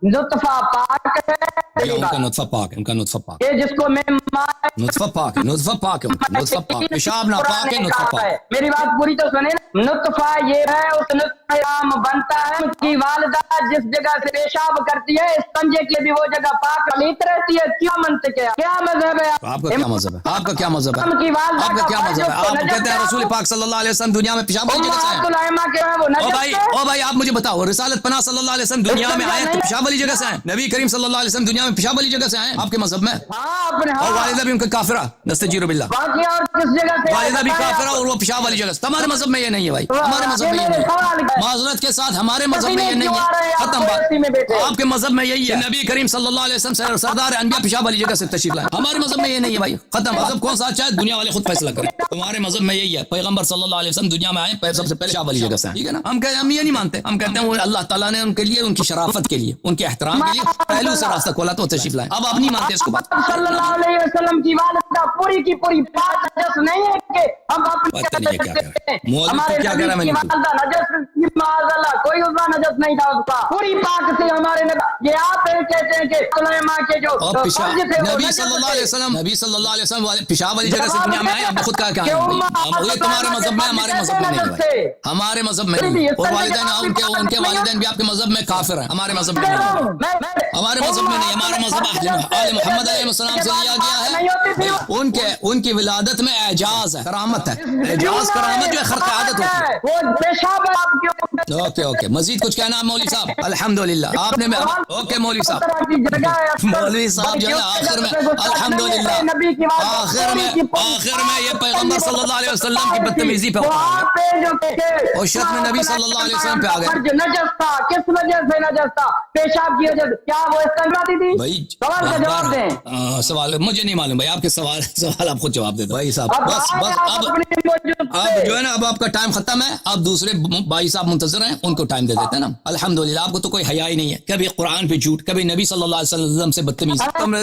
نطفہ پاک ہے؟ ان کا نطفہ پاک ہے، ان کا نطفہ پاک یہ جس کو میں نطفہ پاک ہے، نطفہ پاک ہے، نطفہ پاک، پیشاب ناپاک ہے، نطفہ پاک ہے. میری بات پوری تو سنیں. نطفہ یہ ہے، اس نطفہ نام بنتا ہے ان کی والدہ جس جگہ سے پیشاب کرتی ہے، استنجے کی بھی وہ جگہ پاک پلیت رہتی ہے. کیا منطق ہے، کیا مذہب ہے آپ کا؟ کیا مذہب ہے آپ کا؟ کیا مذہب ہے ان کی والدہ آپ کا؟ کیا مذہب ہے؟ آپ کہتے ہیں رسول پاک صلی اللہ علیہ وسلم دنیا میں پیشاب والی جگہ سے آئے. الائمہ کے ہیں وہ نجس ہے. او بھائی آپ مجھے بتاؤ، رسالت پناہ صلی اللہ علیہ وسلم دنیا میں آئے تو پیشاب والی جگہ سے آئے؟ نبی کریم صلی اللہ علیہ وسلم دنیا میں پیشاب والی جگہ سے آئے آپ کے مذہب میں؟ ہاں اپنے اور والدہ بھی ان کا کافرہ، نستجیر باللہ، باقی اور کس جگہ سے والدہ بھی کافرہ اور وہ پیشاب والی جگہ سے. ہمارے مذہب میں یہ نہیں ہے بھائی، ہمارے مذہب میں یہ نہیں ہے. معذرت کے ساتھ ہمارے مذہب میں یہ نہیں ہے. ختم بات. آپ کے مذہب میں یہی ہے، نبی کریم صلی اللہ علیہ وسلم سردار انبیاء پیشاب والی جگہ سے تشریف لائے. ہمارے مذہب میں یہ نہیں ہے بھائی، ختم. مذہب کون سا اچھا ہے دنیا والے خود فیصلہ کریں. تمہارے مذہب میں یہی ہے، پیغمبر صلی اللہ علیہ وسلم دنیا میں آئے سب سے پہلے پیشاب والی جگہ سے آئے، ٹھیک ہے نا. ہم یہ نہیں مانتے، ہم کہتے ہیں وہ اللہ تعالیٰ نے ان کے لیے، ان کی شرافت کے لیے، ان کے احترام کے لیے پہلو سے راستہ کھولا تو تشریف لائے. اب آپ نہیں مانتے اس کو بات. صلی اللہ علیہ وسلم کی والدہ پوری کی پوری پاک نجس نہیں ہے کہ ہم اپنے ہمارے نبی کی والدہ نجس کی معاذ اللہ کوئی عضو نجس نہیں تھا اس کا، پوری پاک سے ہمارے نبی. یہ آپ کہتے ہیں کہ علماء کے جو نبی صلی اللہ علیہ وسلم، نبی صلی اللہ علیہ وسلم پیشاب والی جگہ سے دنیا میں آئے. اب خود کہا کیا یہ تمہارے مذہب میں، ہمارے مذہب میں نہیں ہے، ہمارے مذہب میں نہیں. اور والدین ان کے والدین بھی آپ کے مذہب میں کافر ہیں، ہمارے مذہب میں نہیں، ہمارے مذہب میں نہیں. ہمارا مذہب آل محمد علیہ السلام سے لیا گیا ہے. ان کی ولادت میں اعجاز ہے، کرامت ہے. اعجاز کرامت جو ہے خرق عادت ہوتی ہے. اوکے مزید کچھ کہنا مولوی صاحب؟ الحمدللہ آپ نے اوکے مولوی صاحب جو ہے آخر میں الحمدللہ آخر میں یہ پیغمبر صلی اللہ علیہ وسلم کی بدتمیزی پہ اور شرط میں نبی صلی اللہ علیہ وسلم پہ آ گئے. نجس تھا کس وجہ سے نجس تھا؟ پیشاب کی وجہ سے. کیا وہ استنجاتی تھی؟ بھائی سوال کا جواب دیں. سوال مجھے نہیں معلوم بھائی، آپ کے سوال آپ خود جواب دے دو بھائی صاحب. بس اب جو ہے نا، اب آپ کا ٹائم ختم ہے. آپ دوسرے بھائی صاحب منتظر ہیں، ان کو ٹائم دے دیتے ہیں نا. الحمدللہ آپ کو تو کوئی حیا ہی نہیں ہے، کبھی قرآن پہ جھوٹ، کبھی نبی صلی اللہ علیہ وسلم سے بدتمیزی. تم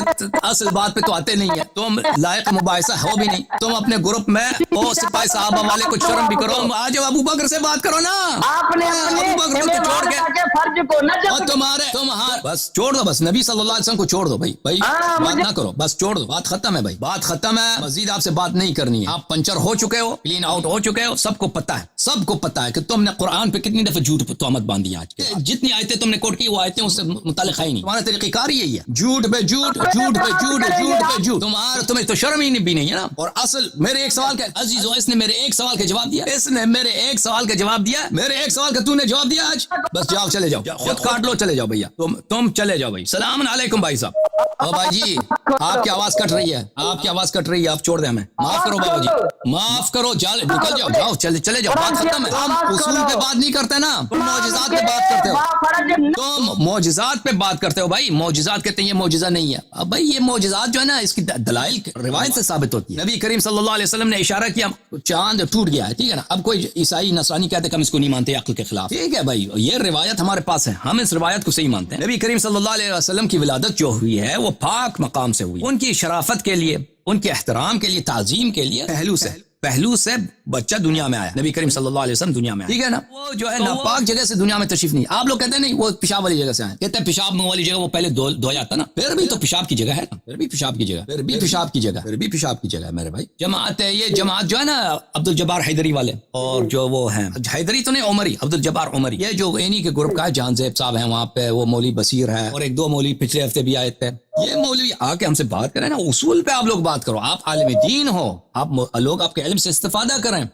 اصل بات پہ تو آتے نہیں ہے، تم لائق مباحثہ ہو بھی نہیں. تم اپنے گروپ میں او سپاہی صحابہ والے کو شرم بھی کرو. آج ابو بکر سے بات کرو نا، آپ نے ابو بکر کو چھوڑ کے فرض کو نجس تمہارے بس چھوڑ دو. بس نبی صلی اللہ علیہ وسلم کو چھوڑ دو بھائی بات نہ کرو، بس چھوڑ دو. بات ختم ہے بھائی، بات ختم ہے. مزید آپ سے بات نہیں کرنی ہے. آپ پنچر ہو چکے ہو، کلین آؤٹ ہو چکے ہو. سب کو پتا ہے، سب کو پتا ہے کہ تم نے قرآن پہ کتنی دفعہ جھوٹ تہمت باندھی. آج کے جتنی آیتیں تم نے کوٹ کی وہ آیتیں اس سے متعلق ہے ہی نہیں. تمہارا طریقہ کار یہی ہے، جھوٹ پہ جھوٹ، جھوٹ پہ جھوٹ، جھوٹ پہ جھوٹ. تمہیں تو شرم ہی بھی نہیں ہے نا. اور اصل میرے ایک سوال کا عزیزو، اس نے میرے ایک سوال کا جواب دیا، اس نے میرے ایک سوال کا جواب دیا، میرے ایک سوال کا تو نے جواب دیا آج. بس جاؤ، چلے جاؤ، خود کاٹ لو، چلے جاؤ بھیا. تم چلے جاؤ بھائی. السلام علیکم بھائی صاحب. او بھائی جی آپ کی آواز کٹ رہی ہے، آپ کی آواز کٹ رہی ہے، آپ چھوڑ دیں ہمیں. معاف کرو بابا جی، معاف کرو. نکل جاؤ، جاؤ چلے جاؤ. بات ختم ہے. ہم اصول پہ بات نہیں کرتے نا، تم معجزات پہ بات کرتے ہو. تم معجزات پہ بات کرتے ہو بھائی. معجزات کہتے ہیں یہ معجزہ نہیں ہے. اب بھائی یہ معجزات جو ہے نا، اس کی دلائل روایت سے ثابت ہوتی ہے. نبی کریم صلی اللہ علیہ وسلم نے اشارہ کیا، چاند ٹوٹ گیا ہے، ٹھیک ہے نا. اب کوئی عیسائی نصرانی کہتے کہ ہم اس کو نہیں مانتے، عقل کے خلاف. ٹھیک ہے بھائی، یہ روایت ہمارے پاس ہے، ہم اس روایت کو صحیح مانتے ہیں. نبی کریم صلی اللہ علیہ وسلم کی ولادت جو ہوئی ہے وہ پاک مقام سے ہوئی. ان کی شرافت کے لیے، ان کے احترام کے لیے، تعظیم کے لیے پہلو سے پہلو سے بچہ دنیا میں آیا، نبی کریم صلی اللہ علیہ وسلم دنیا میں آیا، ٹھیک ہے نا. وہ جو ہے ناپاک جگہ سے دنیا میں تشریف نہیں. آپ لوگ کہتے ہیں نہیں وہ پیشاب والی جگہ سے آئے، کہتے ہیں پیشاب والی جگہ وہ پہلے دھویا تھا نا، پھر بھی تو پیشاب کی جگہ ہے نا، پھر بھی پیشاب کی جگہ، پھر بھی پیشاب کی جگہ، پھر بھی پیشاب کی جگہ ہے میرے بھائی. جماعت ہے یہ جماعت جو ہے نا عبد الجبار حیدری والے، اور جو وہ ہیں حیدری تو نہیں عمری، عبد الجبار عمری، یہ جو انہی کے گروپ کا ہے. جہان زیب صاحب ہیں وہاں پہ، وہ مولوی بصیر ہے، اور ایک دو مولوی پچھلے ہفتے بھی آئے تھے. یہ مولوی آ کے ہم سے بات کریں نا، اصول پہ آپ لوگ بات کرو. آپ عالم دین ہو، آپ لوگ آپ کے علم سے استفادہ کریں.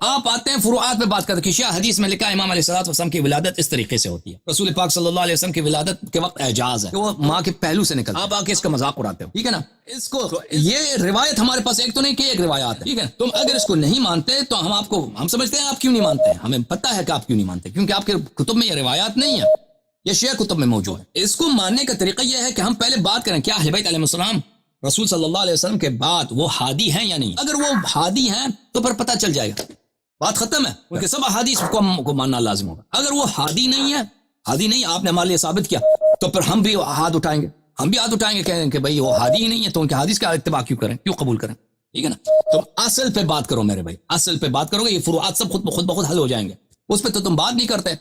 آپ آتے ہیں فروعات پہ بات کرتے کہ شیعہ حدیث میں لکھا ہے امام علیہ الصلوۃ والسلام کی ولادت اس طریقے سے ہوتی ہے، رسول پاک صلی اللہ علیہ وسلم کی ولادت کے وقت اعجاز ہے کہ وہ ماں کے پہلو سے نکلتا ہے. آپ آ کے اس کا مذاق اڑاتے ہو، ٹھیک ہے نا. اس کو یہ روایت ہمارے پاس ایک تو نہیں کہ ایک روایات ہے، ٹھیک ہے. تم اگر اس کو نہیں مانتے تو ہم سمجھتے ہیں آپ کیوں نہیں مانتے ہیں. ہمیں پتہ ہے کہ آپ کیوں نہیں مانتے، کیونکہ آپ کے کتب میں یہ روایات نہیں ہے، یہ شیعہ کتب میں موجود ہے. اس کو ماننے کا طریقہ یہ ہے کہ ہم پہلے بات کریں کیا اہل بیت علیہ السلام رسول صلی اللہ علیہ وسلم کے بعد وہ ہادی ہیں یا نہیں. اگر وہ ہادی ہیں تو پھر پتہ چل جائے گا، بات ختم ہے. ان کے سب احادیث کو ماننا لازم ہوگا. اگر وہ ہادی نہیں ہے، ہادی نہیں آپ نے ہمارے لیے ثابت کیا، تو پھر ہم بھی ہاتھ اٹھائیں گے، کہیں گے کہ بھائی وہ ہادی ہی نہیں ہے، تو ان کے حدیث کا اتباع کیوں کریں، کیوں قبول کریں، ٹھیک ہے نا. تم اصل پہ بات کرو میرے بھائی، اصل پہ بات کرو گے، یہ فروعات سب خود بخود حل ہو جائیں گے. اس پہ تو تم بات نہیں کرتے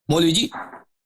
مولوی جی.